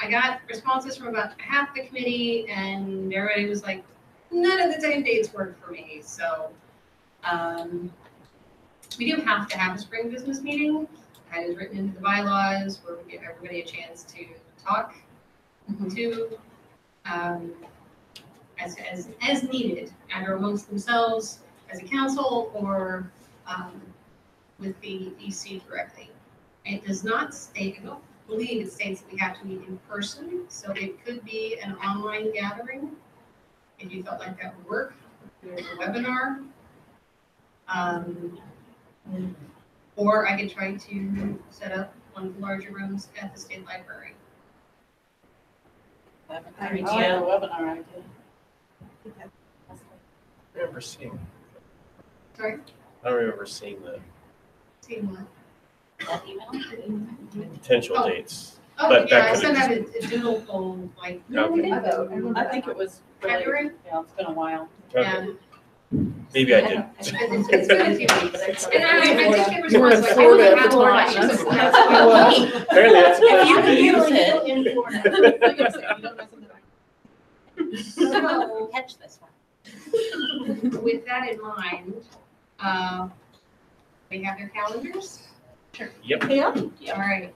S7: I got responses from about half the committee, and everybody was like, none of the time dates work for me. So we do have to have a spring business meeting. That is written into the bylaws where we give everybody a chance to talk to as needed, either amongst themselves as a council or with the EC directly. It does not state, I don't believe it states that we have to meet in person, so it could be an online gathering if you felt like that would work. There's a webinar. Or I could try to set up one of the larger rooms at the state library.
S6: I like the webinar idea.
S4: I remember seeing.
S7: Sorry?
S4: I don't remember seeing the
S7: Seeing what?
S10: That email?
S4: potential
S7: Oh.
S4: dates.
S7: Oh,
S4: But
S7: yeah,
S4: that
S7: I
S4: could've
S7: sent
S4: just-
S7: out a doodle poll, like,
S4: Okay.
S6: I think it was really,
S7: February?
S6: yeah, it's been a while.
S4: Okay.
S7: and
S4: Maybe I did.
S7: it's been a few weeks. And I think it was
S6: You were in
S7: like, I
S6: Florida
S7: wasn't
S6: at the
S7: out
S6: time.
S7: much.
S4: Apparently that's a
S6: If you
S4: question.
S6: can use it.
S10: In Florida.
S7: So,
S10: Catch this one.
S7: with that in mind, they have their calendars?
S4: Yep.
S2: Yeah.
S7: All right.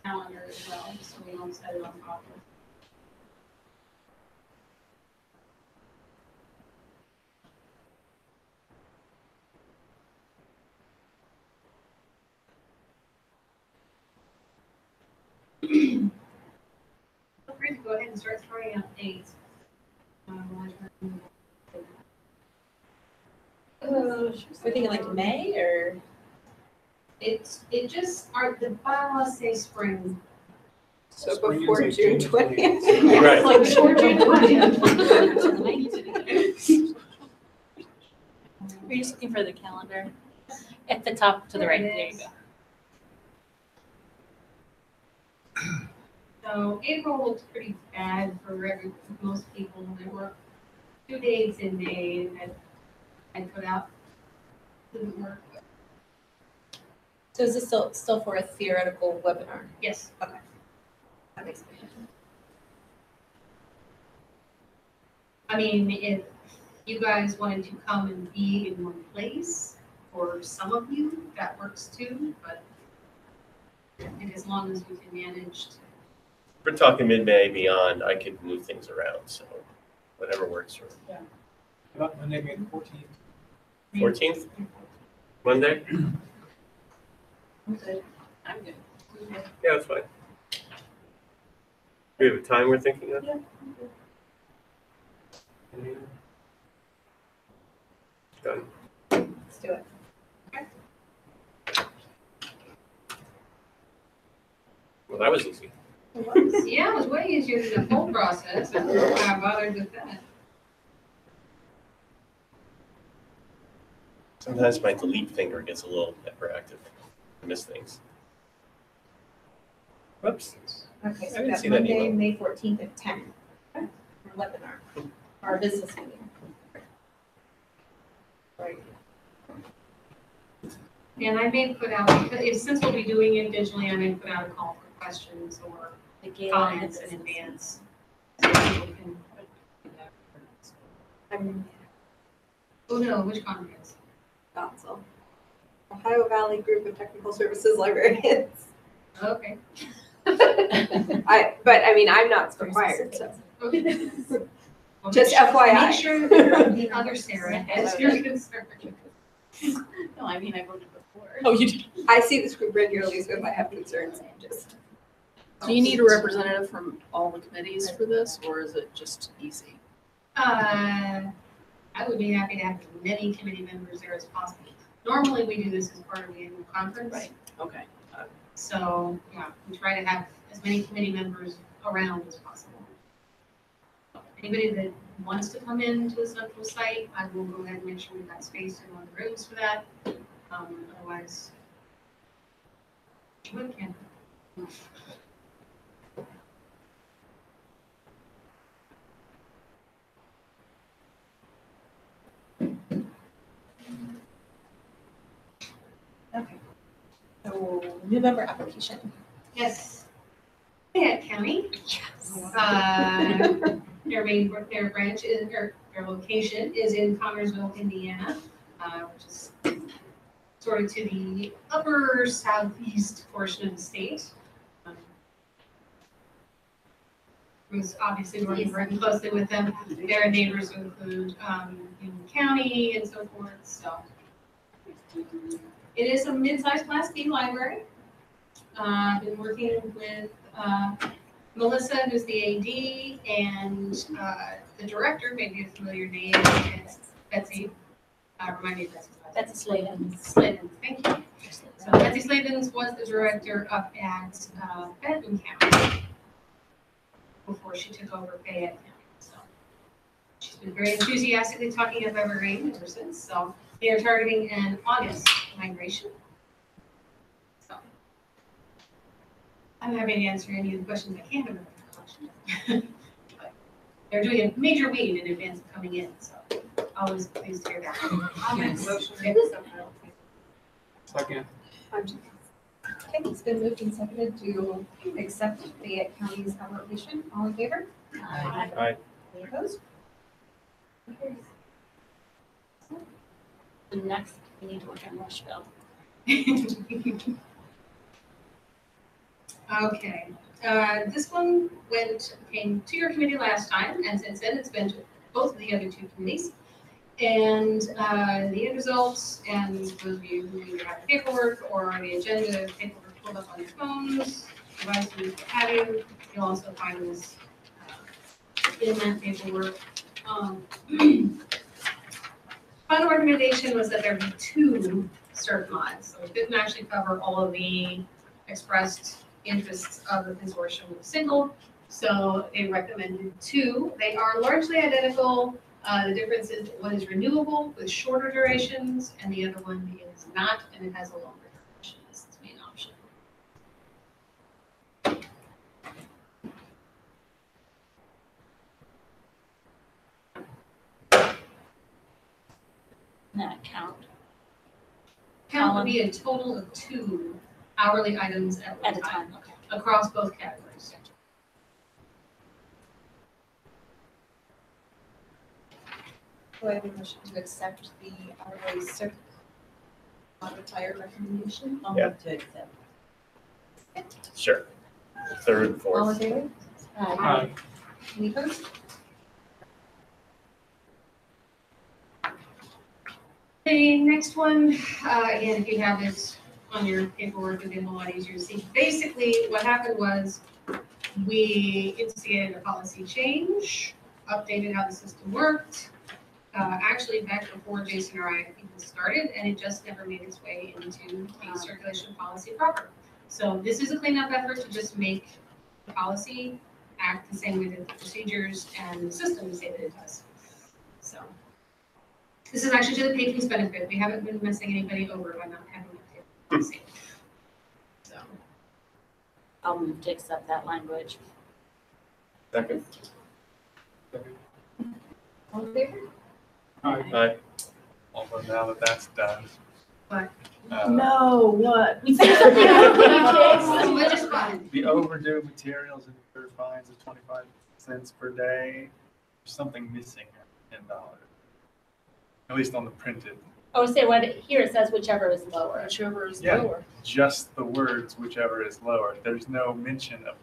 S7: Calendar as well, so we don't set it on top of. Feel free to go ahead and start throwing out dates.
S2: We're thinking like May or?
S7: It just, the bylaws say spring.
S11: So
S1: Spring is
S11: before
S1: like
S11: June
S1: June
S11: 20th.
S4: Right.
S7: Like before June 20th.
S10: We're just looking for the calendar. At the top to the right, there you go.
S7: So April looks pretty bad for most people. There were 2 days in May that I put out. Didn't work.
S2: So is this still for a theoretical webinar?
S7: Yes.
S2: That makes sense.
S7: I mean, if you guys wanted to come and be in one place, for some of you, that works too, but I think as long as we can manage to.
S4: We're talking mid-May beyond, I could move things around, so whatever works for
S1: About Monday, May the 14th.
S4: 14th? Monday?
S6: I'm good.
S4: Yeah, that's fine. Do we have a time we're thinking of?
S6: Yeah.
S4: Done.
S2: Let's do it.
S4: Well, that was easy.
S7: Yeah, it was way easier than the whole process. I don't know why I bothered with that.
S4: Sometimes my delete finger gets a little hyperactive. I miss things. Whoops.
S2: Okay, so
S4: I
S2: we
S4: didn't
S2: got
S4: see that
S2: Monday,
S4: email.
S2: May 14th at 10. Okay, our webinar, our business meeting. Right.
S7: And I may put out, since we'll be doing it digitally, I may put out a call for questions or
S10: The Gala
S7: comments in
S10: business.
S7: advance. So people can, oh no, which conference?
S12: Council. Ohio Valley Group of Technical Services Librarians.
S7: Okay.
S12: But I mean, I'm not required, so.
S7: Okay. Well,
S12: Just
S7: make sure-
S12: FYI.
S7: Make sure that the other Sarah has your concern.
S6: No, I mean, I voted before.
S9: Oh, you do?
S12: I see this group regularly, so if I have concerns, I just.
S9: Do you need a representative from all the committees for this, or is it just easy?
S7: I would be happy to have as many committee members there as possible. Normally, we do this as part of the annual conference.
S9: Right. Okay.
S7: So, yeah, we try to have as many committee members around as possible. Anybody that wants to come into the central site, I will go ahead and make sure we've got space in one of the rooms for that. Otherwise, we can.
S2: Okay. So, new member application.
S7: Yes. Fayette County.
S2: Yes.
S7: Their branch is, or their location is in Connersville, Indiana, which is sort of to the upper southeast portion of the state. Who's obviously working closely with them. Their neighbors include Union County and so forth. So it is a mid-sized Class B library. I've been working with Melissa, who's the AD, and the director, maybe a familiar name, is Betsy. Remind me of Betsy's last name.
S10: Betsy Slavin.
S7: Slavin, thank you. So Betsy Slavin was the director up at Evergreen County before she took over Fayette County. So she's been very enthusiastically talking of Evergreen ever since. So they are targeting an August migration. So I'm happy to answer any of the questions I can about the collection. But they're doing a major weed in advance of coming in, so always pleased to hear that.
S11: I'll make a motion to accept that.
S1: Second.
S2: Okay, it's been moved and seconded to accept Fayette County's application. All in favor?
S4: Aye.
S2: Any opposed? Okay.
S10: And next, we need to work on Rushville.
S7: Okay, this one came to your committee last time, and since then it's been to both of the other two committees. And the end results, and those of you who either have the paperwork or the agenda paperwork pulled up on your phones, devices, what have you, you'll also find this in that paperwork. Final recommendation was that there be 2 Circ Mods, so it didn't actually cover all of the expressed interests of the consortium with a single, so they recommended 2. They are largely identical. The difference is one is renewable with shorter durations, and the other one is not, and it has a longer duration as its main option.
S10: That count
S7: Count would be a total of 2 hourly items at one
S10: at a
S7: time,
S10: time, okay.
S7: across both categories.
S2: Do I have a motion to accept the hourly Circ Mod retired recommendation?
S8: I'll
S4: Yeah.
S8: move to accept.
S4: Sure. Third,
S2: All
S4: fourth.
S2: in favor?
S1: Aye.
S2: Any opposed?
S7: The next one, again, if you have this on your paperwork, it'll be a lot easier to see. Basically, what happened was we instigated a policy change, updated how the system worked, actually back before Jason or I even started, and it just never made its way into the circulation policy proper. So this is a cleanup effort to just make the policy act the same way that the procedures and the system say that it does. So this is actually to the patron's benefit. We haven't been messing anybody over by not having it. So
S10: I'll move to accept that language.
S4: Second.
S2: All in favor?
S4: Aye.
S5: Although now that that's done.
S7: What?
S9: No, what?
S10: We said something else.
S7: Which is fine.
S5: The overdue materials and incurred fines of 25 cents per day. There's something missing at $10. At least on the printed.
S10: Oh, say what, here it says whichever is lower.
S9: Whichever is
S5: Yeah.
S9: lower.
S5: Just the words, whichever is lower. There's no mention of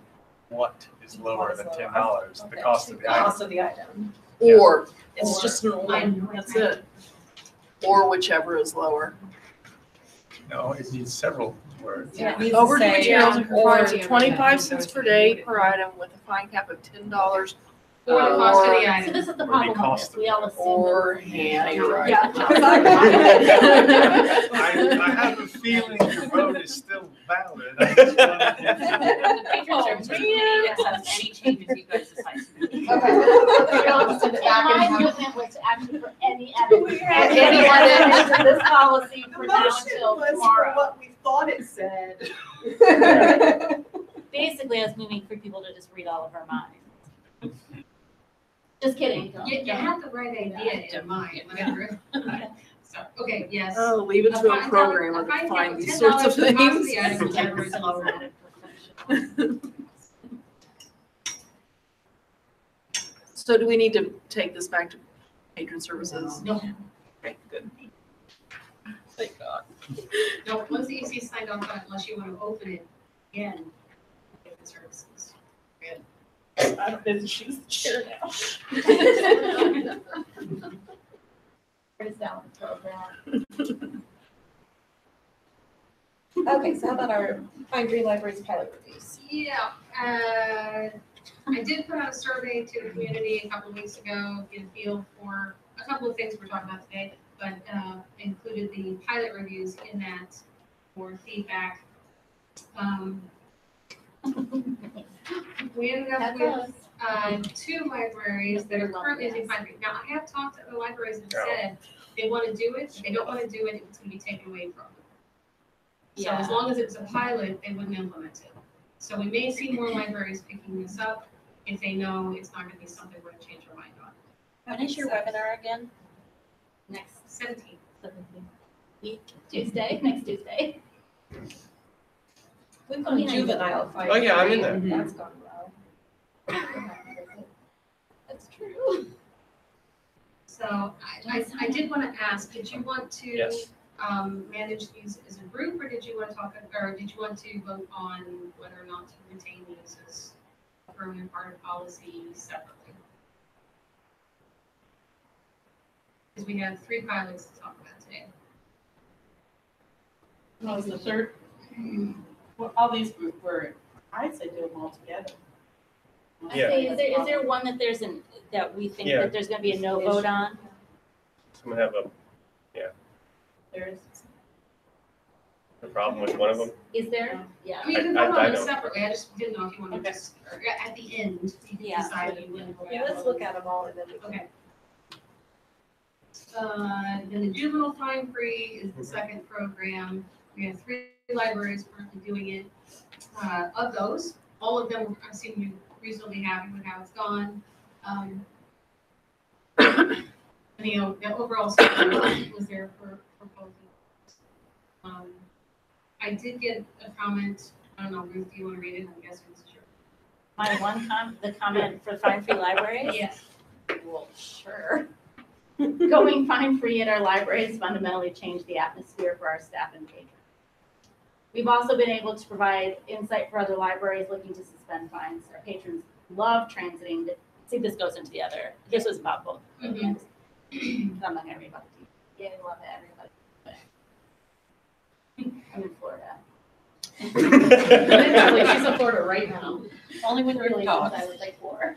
S5: what is lower than $10, the cost of the item.
S2: Cost of the item.
S9: Or, it's
S2: Or.
S9: just an or,
S7: I know.
S9: that's it. Or whichever is lower.
S5: No, it needs several words.
S2: Yeah, it needs to
S9: Overdue
S2: say,
S9: materials and
S2: or
S9: fines of 25 cents per day per item with a fine cap of $10.
S7: Or the cost of the
S10: So
S7: item.
S10: this is the
S5: Or the
S10: problem with
S5: cost
S10: this,
S5: of
S10: we all
S5: it.
S10: assume.
S9: Or,
S10: that-
S9: yeah, you're right.
S10: Yeah.
S5: I have a feeling your vote is still valid. I just wanted to-
S3: The Patron Services Committee accepts any changes you guys decide to make.
S2: Okay. I'll just send it back
S10: My
S2: and have-
S10: movement was actually for any edit.
S2: have-
S10: Any edit to this policy
S12: The
S10: for now
S12: motion
S10: until
S12: was for
S10: tomorrow.
S12: what we thought it said.
S10: Basically, I was moving for people to just read all of our minds. Just kidding. don't-
S7: You had the right idea in mind, whatever. So, okay, yes.
S9: Oh, leave it to a programmer to find these sorts of
S7: $10 for the cost of
S9: things.
S7: the item, whichever is lower.
S9: So do we need to take this back to patron services?
S7: No.
S9: Okay, good. Thank God.
S7: No, once the EC signed off on it, unless you want to open it again, patron services.
S9: I don't know, she's the chair now.
S2: Where's down the program? Okay, so how about our Pine Tree Library's pilot reviews?
S7: Yeah, I did put out a survey to the community a couple of weeks ago, get a feel for a couple of things we're talking about today, but included the pilot reviews in that for feedback. We ended up with two libraries that are currently using Pine Tree. Now, I have talked to the libraries and said they want to do it, if they don't want to do it, it's going to be taken away from them. So as long as it's a pilot, they wouldn't implement it. So we may see more libraries picking this up if they know it's not going to be something we're going to change our mind on.
S10: When is your webinar again?
S7: Next 17th.
S10: Tuesday, next Tuesday.
S2: We've gone juvenile fight.
S4: Oh, yeah, I'm in there.
S2: That's gone well. That's true.
S7: So I did want to ask, did you want to
S4: Yes.
S7: manage these as a group, or did you want to talk, or did you want to vote on whether or not to retain these as a permanent part of policy separately? Because we have 3 pilots to talk about today.
S13: What was the third? Well, all these were, I'd say do them all together.
S10: I
S4: Yeah.
S10: say, is there one that that we think
S4: Yeah.
S10: that there's gonna be a no vote on?
S4: I'm gonna have
S13: There's,
S4: a problem with one of them.
S10: Is there? Yeah.
S7: I mean, you can
S4: I
S7: vote on them
S4: don't.
S7: separately, I just didn't know if you wanted to just, or at the end, you can
S10: Yeah.
S7: decide you wouldn't vote.
S2: Yeah, let's look at them all and then we can.
S7: Okay. Then the juvenile fine free is the second program. We have 3 libraries currently doing it. Of those, all of them seem to be reasonably happy with how it's gone. And, you know, the overall support was there for both of them. I did get a comment, I don't know, Ruth, do you want to read it? I'm guessing it's your.
S10: My the comment for fine free libraries?
S7: Yes.
S10: Well, sure. Going fine free at our libraries fundamentally changed the atmosphere for our staff and patrons. We've also been able to provide insight for other libraries looking to suspend fines. Our patrons love transiting. See, this goes into the other. This was about both.
S7: Mhm.
S10: I'm not gonna read about the team. Yeah, love it, everybody. I'm in Florida.
S2: Literally, she's in Florida right now.
S3: Only when
S10: Really,
S3: you're
S10: since I was like 4.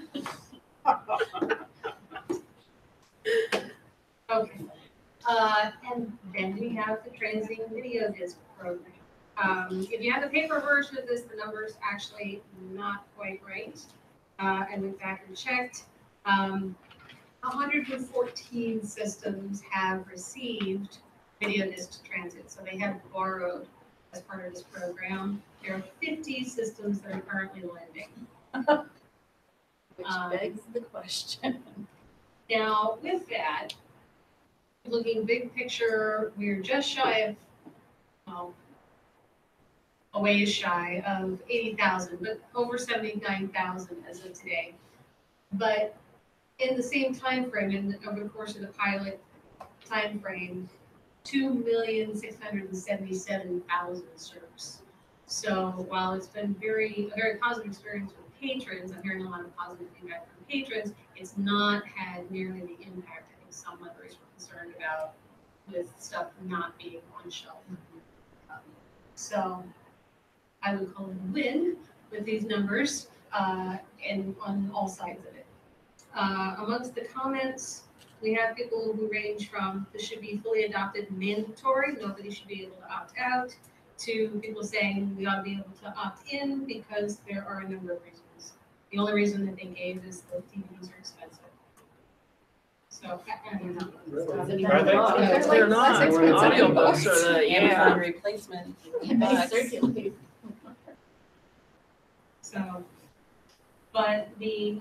S7: Okay. And then we have the Transing Video Disc program. If you have the paper version of this, the number's actually not quite right. I went back and checked. 114 systems have received video disc transit, so they have borrowed as part of this program. there are 50 systems that are currently lending.
S10: Which begs the question.
S7: Now, with that, looking big picture, we're just shy of, well, a ways shy of 80,000, but over 79,000 as of today. But in the same time frame, and over the course of the pilot time frame, 2,677,000 Circs. So while it's been a very positive experience with patrons, I'm hearing a lot of positive feedback from patrons, it's not had nearly the impact I think some libraries were concerned about with stuff not being on shelf. So I would call it a win with these numbers and on all sides of it. Amongst the comments, we have people who range from this should be fully adopted mandatory, nobody should be able to opt out, to people saying we ought to be able to opt in because there are a number of reasons. The only reason that they gave is the DVDs are expensive. So, I don't know.
S4: Are they?
S9: They're not.
S11: That's expensive.
S9: Audiobooks are the,
S3: Amazon replacement.
S7: So, but the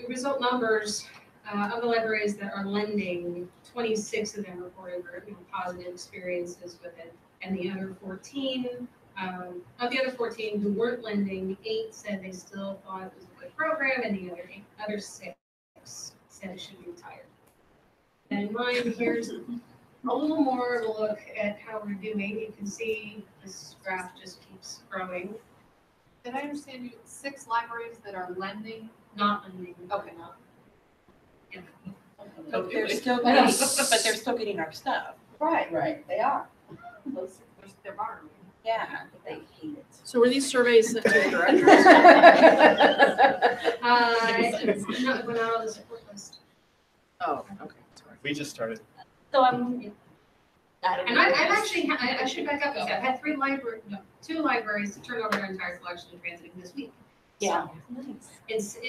S7: result numbers of the libraries that are lending, 26 of them reported very positive experiences with it, and the other 14, of the other 14 who weren't lending, 8 said they still thought it was a good program, and the other 6 said it should be retired. And in mind, here's a little more of a look at how we're doing. You can see this graph just keeps growing.
S2: Did I understand you, 6 libraries that are lending?
S7: Not lending.
S2: Okay.
S7: Yeah.
S3: But they're still getting our stuff.
S6: Right, they are.
S2: They're borrowing.
S3: Yeah.
S6: They hate it.
S9: So were these surveys sent to the directors?
S7: It's not going out on the support list.
S9: Oh, okay, sorry.
S4: We just started.
S10: So I'm.
S7: And I've actually, I should back up, I've had 2 libraries to turn over their entire collection of transiting this week.
S10: Yeah.
S7: So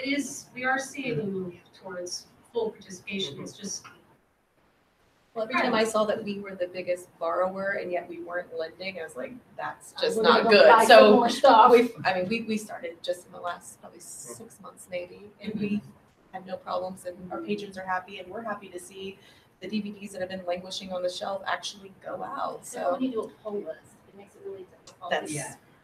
S7: we are seeing a move towards full participation, it's just.
S2: Well, every time I saw that we were the biggest borrower and yet we weren't lending, I was like, that's just
S10: We're
S2: not
S10: gonna go buy
S2: good.
S10: some
S2: So
S10: more stuff.
S2: we started just in the last probably 6 months maybe, and we had no problems, and our patrons are happy, and we're happy to see the DVDs that have been languishing on the shelf actually go out.
S10: So when
S2: So
S10: you do a poll list, it makes it really difficult.
S2: that's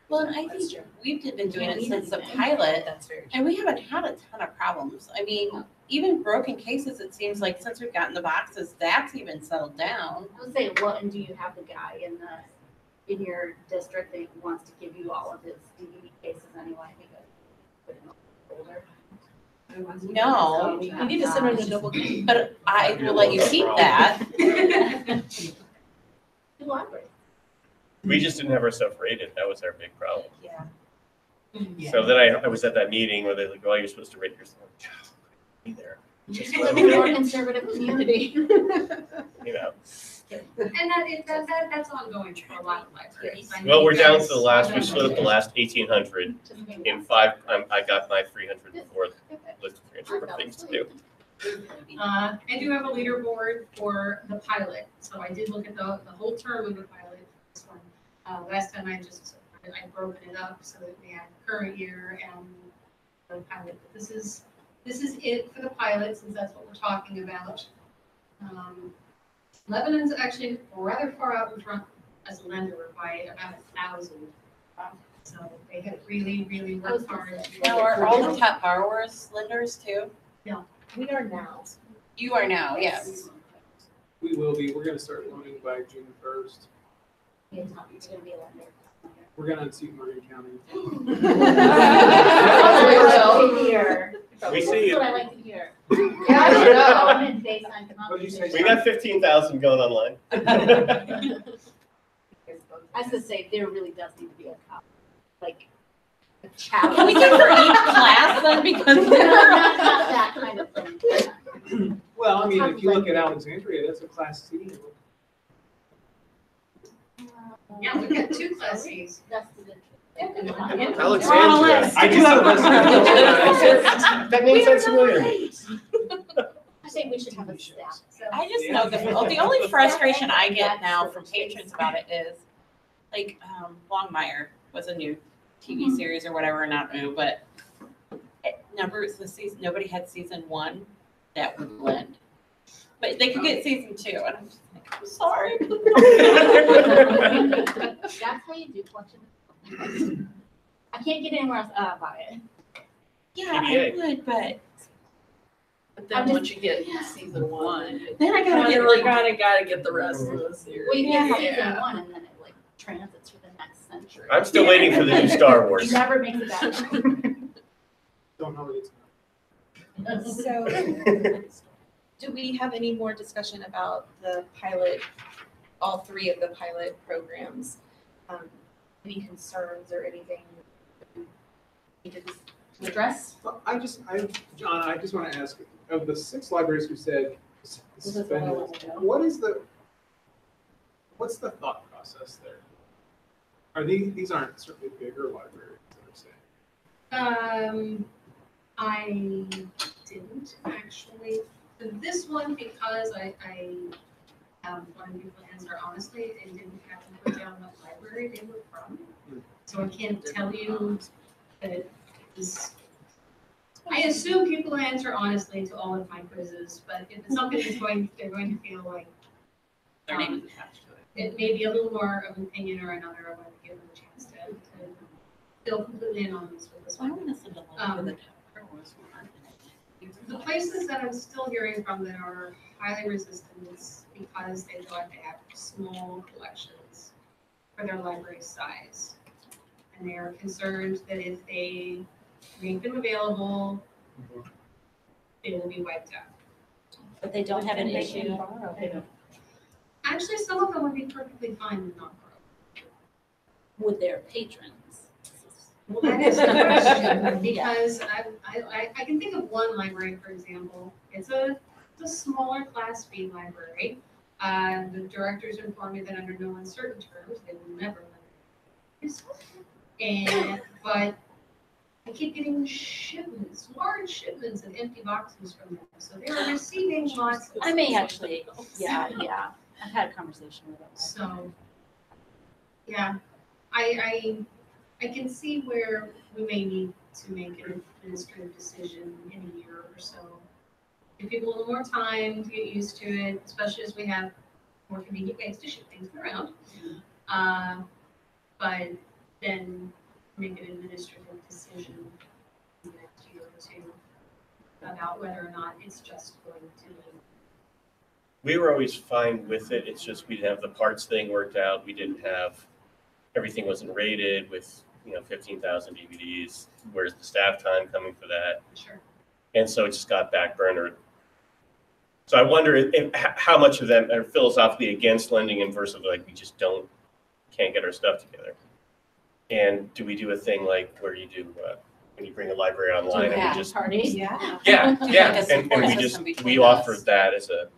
S3: Well, and I think we've been doing it since the pilot,
S2: that's very true.
S3: and we haven't had a ton of problems. I mean, even broken cases, it seems like since we've gotten the boxes, that's even settled down.
S10: I would say, what, and do you have the guy in your district that wants to give you all of his DVD cases anyway? Because put it in a folder.
S3: No,
S2: We need to send her the double.
S3: but I will let you keep that.
S10: The library.
S4: We just didn't have our stuff rated. That was our big problem.
S2: Yeah.
S4: So then I was at that meeting where they're like, "Oh, you're supposed to rate your stuff." Be there, just
S10: You live in a more conservative community.
S4: you know.
S7: And that's ongoing for a lot of libraries. I know
S4: Well,
S7: you
S4: we're down
S7: guys-
S4: to the last. We split up the last 1,800 in 5. I got my 304th list of 300 things to do.
S7: I do have a leaderboard for the pilot, so I did look at the whole term of the pilot. This one, last time I'd broken it up so that we had current year and the pilot. But this is it for the pilot, since that's what we're talking about. Lebanon's actually rather far out in front as a lender by about 1,000. So they have really, really worked hard.
S3: Now, are all the top borrowers lenders too?
S2: We are now.
S3: You are now, yes.
S1: We will be, we're gonna start loaning by June 1st.
S10: It's gonna be a lender.
S1: We're gonna unseat Morgan County.
S4: We see
S10: That's what I
S4: you.
S10: like to hear.
S11: Yeah, I don't know.
S1: What did you say?
S4: We got 15,000 going online.
S10: I was gonna say, there really does need to be a like a challenge.
S3: Can we do it for each class then? Because
S10: not that kind of thing.
S1: Well, I mean, if you look at Alexandria, that's a Class C.
S7: Yeah, we've got 2 Class Cs.
S10: That's the.
S4: Alexandria.
S1: I do have a
S4: That name sounds familiar to me.
S10: I think we should have a staff.
S7: So
S3: I just know the only frustration I get now from patrons about it is, like, Longmire was a new TV series or whatever, not new, but nobody had season 1 that would blend. But they could get season 2, and I'm just like, I'm sorry.
S10: That's how you do collection. I can't get anywhere else about it.
S3: Yeah, I would, but
S9: But then once you get season 1,
S3: then I gotta get
S9: really gotta get the rest of the series.
S10: Well, you get season 1 and then it like transits for the next century.
S4: I'm still waiting for the new Star Wars.
S10: It never makes it back.
S1: Don't know what it's.
S2: So, do we have any more discussion about the pilot, all 3 of the pilot programs? Any concerns or anything we need to address?
S1: Well, John, I just want to ask, of the 6 libraries who said suspended, what's the thought process there? Are these aren't certainly bigger libraries that are saying?
S7: I didn't actually. This one, because I wanted people to answer honestly and didn't have to put down what library they were from. So I can't tell you that this. I assume people answer honestly to all of my quizzes, but if something is they're going to feel like
S3: their name is attached to it.
S7: It may be a little more of an opinion or another. I want to give them a chance to feel completely anonymous with this
S3: Why
S7: one.
S3: don't we send a link to the town?
S7: The places that I'm still hearing from that are highly resistant is because they feel like they have small collections for their library size. And they are concerned that if they make them available, they will be wiped out.
S10: But they don't have an issue.
S7: Actually, some of them would be perfectly fine with not borrowing.
S10: With their patrons.
S7: Well, that is the question, because I can think of one library, for example. It's a smaller Class B library. The directors informed me that under no uncertain terms, they will never let it. But I keep getting shipments, large shipments of empty boxes from them. So they are receiving lots of.
S10: I may actually, yeah. I've had a conversation with them.
S7: So, yeah, I can see where we may need to make an administrative decision in a year or so. Give people a little more time to get used to it, especially as we have more convenient ways to ship things around. But then make an administrative decision in the next year or 2 about whether or not it's just going to be.
S4: We were always fine with it. It's just we didn't have the parts thing worked out. We didn't have, everything wasn't rated with, 15,000 DVDs. Where's the staff time coming for that?
S7: Sure.
S4: And so it just got backburnered. So I wonder how much of them are philosophically against lending and versus like we just can't get our stuff together. And do we do a thing like where you do when you bring a library online and we just
S10: parties?
S3: Yeah.
S4: yeah
S3: Like a
S4: and
S3: support
S4: we
S3: system
S4: just
S3: between
S4: we
S3: us.
S4: offered that as a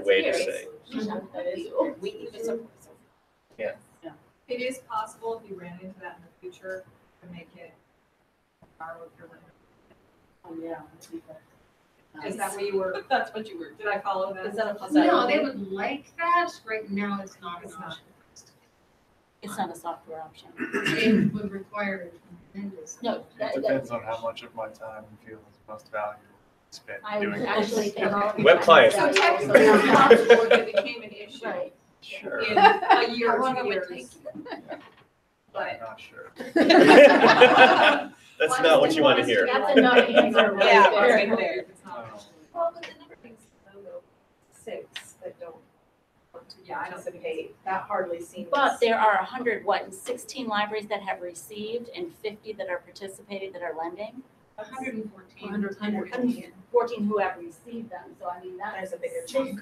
S4: way to say
S3: We need a support system.
S12: It is possible if you ran into that in the future to make it borrow your limit.
S9: Oh, yeah.
S12: Is that what you were,
S9: That's what you were.
S12: did I follow that?
S9: Is that a possibility?
S7: No, they would like that. Right now, it's not an
S12: It's not.
S7: option.
S10: It's not a software option.
S7: It would require a tremendous.
S10: No,
S5: It depends on how much of my time you feel is most valuable spent
S10: I
S5: doing
S10: would
S5: it.
S10: actually think.
S4: Web client.
S12: So technically, it's possible if it became an issue
S10: Right.
S4: sure.
S12: in a year or 2 years. But
S5: I'm not sure.
S4: That's not what you want to hear.
S10: That's enough answer right
S12: Yeah,
S10: there.
S12: right there. It's not-
S6: Well, but the number of things, though, 6 that don't want to participate, that hardly seems.
S10: But there are 16 libraries that have received and 50 that are participating that are lending.
S7: 114.
S10: 114 who have received them, so I mean,
S6: That's
S10: that's
S6: a bigger chunk.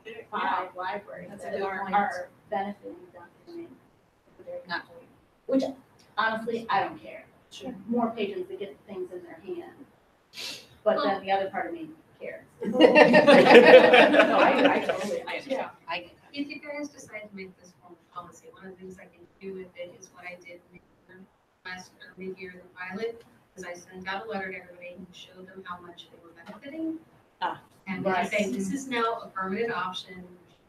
S10: 65 libraries
S6: That's a
S10: that
S6: good
S10: are
S6: point.
S10: benefiting definitely.
S3: Not
S10: Which honestly, I don't care. More patrons that get things in their hand. But then the other part of me cares.
S6: No, I totally,
S3: Yeah.
S7: If you guys decide to make this form of policy, one of the things I can do with it is what I did last mid-year in the pilot, is I sent out a letter to everybody and showed them how much they were benefiting. And we can say, this is now a permanent option,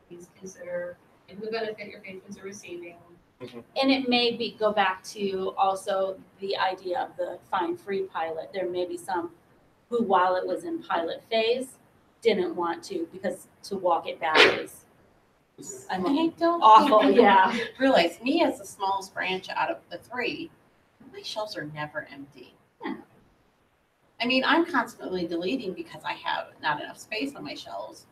S7: please consider the benefit your patrons are receiving.
S10: And it may go back to also the idea of the fine-free pilot. There may be some who, while it was in pilot phase, didn't want to, because to walk it back is
S3: I don't
S10: awful, yeah.
S3: realize me as the smallest branch out of the three, my shelves are never empty.
S10: Yeah.
S3: I mean, I'm constantly deleting because I have not enough space on my shelves.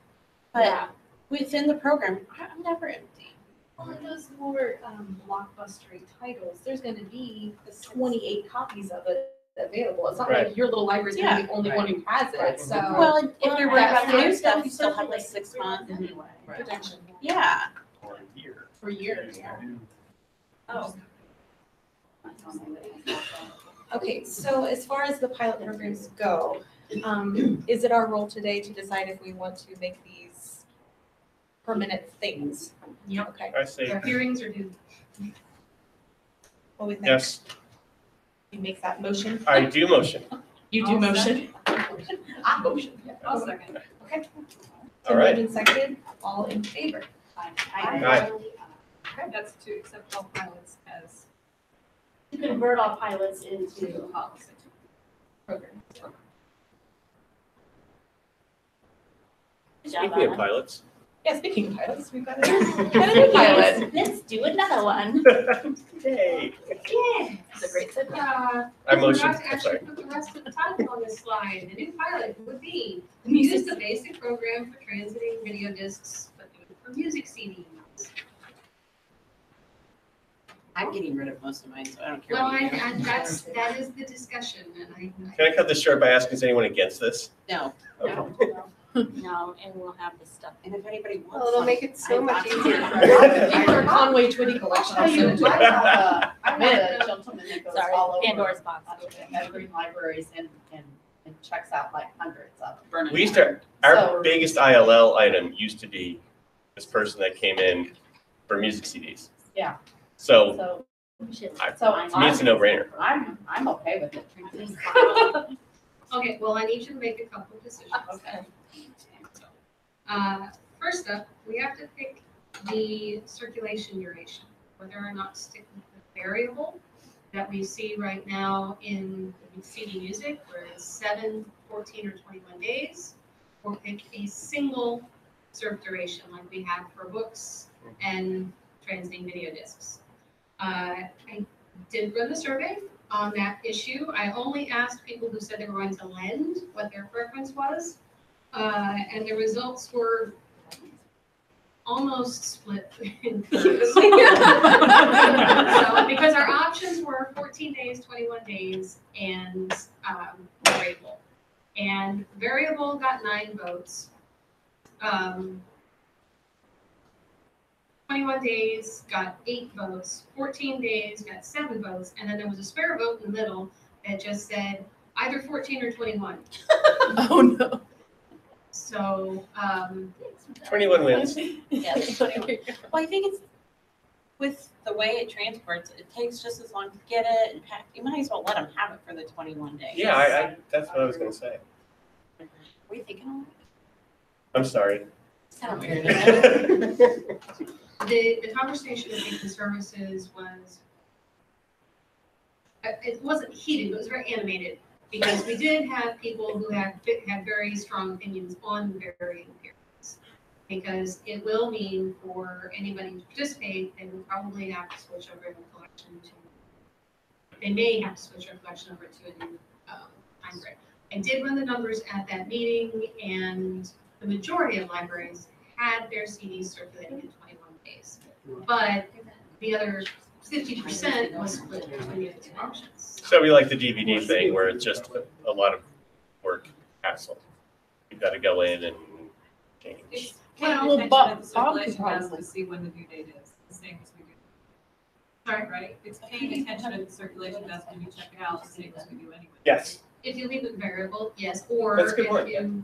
S3: But
S10: Yeah.
S3: within the program, I'm never empty.
S2: Well, and those more blockbustery titles, there's gonna be 28 copies of it available. It's not
S4: Right.
S2: like your little library's gonna be the only one who has it, so.
S3: Well, and if you're worried about the new
S2: That's
S3: stuff, you still have like 6 months.
S2: anyway. Protection.
S3: Yeah.
S4: Or a year.
S2: For years, yeah.
S10: Oh.
S2: Okay, so as far as the pilot programs go, is it our role today to decide if we want to make these permanent things?
S7: Yep.
S2: Okay,
S4: I say
S7: Their hearings are due.
S2: what we think?
S4: yes.
S2: You make that motion?
S4: I do motion.
S2: You do
S12: I'll
S2: motion? I motion.
S12: I'll second.
S2: Okay.
S4: All
S2: So
S4: right.
S2: moved and seconded, all in favor?
S4: Aye.
S12: That's to accept all pilots as
S10: To convert all pilots into
S12: policy.
S2: Program.
S10: Good job,
S4: Speaking of
S10: Anna.
S4: pilots.
S2: Yeah, speaking of pilots, we've got a new pilot.
S10: Let's do another one.
S4: Yay.
S2: It's a great set.
S4: I
S7: I
S4: motion,
S7: forgot to
S4: I'm
S7: actually
S4: sorry.
S7: put the rest of the title on this slide. The new pilot would be use the basic program for transiting video discs, but do it for music CDs.
S3: I'm getting rid of most of mine, so I don't care.
S7: Well,
S3: what you do.
S7: that is the discussion, and
S4: Can I cut this short by asking, is anyone against this?
S3: No,
S4: Okay.
S10: No, and we'll have the stuff.
S3: and if anybody wants
S11: Well, it'll
S3: some,
S11: make it so
S3: I'm
S11: much
S3: not-
S11: easier.
S2: For Conway Twitty collection, I'll send it to you.
S6: I have a gentleman that goes
S10: Sorry,
S6: all over
S10: Pandora's box.
S6: Evergreen libraries and checks out like hundreds of them.
S3: Burn it
S4: We used
S3: down.
S4: to, our
S6: So-
S4: biggest ILL item used to be this person that came in for music CDs.
S6: Yeah.
S4: So
S6: So,
S4: to me, it's a no-brainer.
S6: I'm okay with it.
S7: Okay, well, I need you to make a couple of decisions.
S6: Okay.
S7: First up, we have to pick the circulation duration, whether or not stick with the variable that we see right now in CD music, where it's 7, 14, or 21 days, or pick a single circ duration like we have for books and transiting video discs. I did run the survey on that issue. I only asked people who said they were going to lend what their preference was. And the results were almost split. So, because our options were 14 days, 21 days, and variable. And variable got 9 votes. 21 days got 8 votes, 14 days got 7 votes, and then there was a spare vote in the middle that just said either 14 or 21.
S3: Oh, no.
S7: So,
S4: 21 wins.
S3: Yeah, well, I think it's, with the way it transports, it takes just as long to get it and pack. You might as well let them have it for the 21 days.
S4: Yeah, I that's what I was gonna say.
S3: What are you thinking of?
S4: I'm sorry.
S3: It's kind of weird.
S7: the conversation at Patron Services was, it wasn't heated, but it was very animated, because we did have people who had very strong opinions on varying periods. Because it will mean for anybody to participate, they will probably have to switch over their collection to, they may have to switch their collection over to a new time grid. I did run the numbers at that meeting, and the majority of libraries had their CDs circulating in 21 days. But the other 50% was split between the two options.
S4: So we like the DVD thing where it's just a lot of work, hassle. You've got to go in and change.
S12: It's
S6: Well,
S12: paying attention
S6: Bob-
S12: at the
S6: Bob
S12: circulation
S6: could
S12: desk
S6: probably-
S12: to see when the due date is, the same as we do.
S7: Sorry?
S12: Right? It's paying attention at the circulation desk when you check it out, the same as we do anyway.
S4: Yes.
S7: If you leave it variable, yes, or
S4: That's a good
S7: if
S4: point,
S7: you.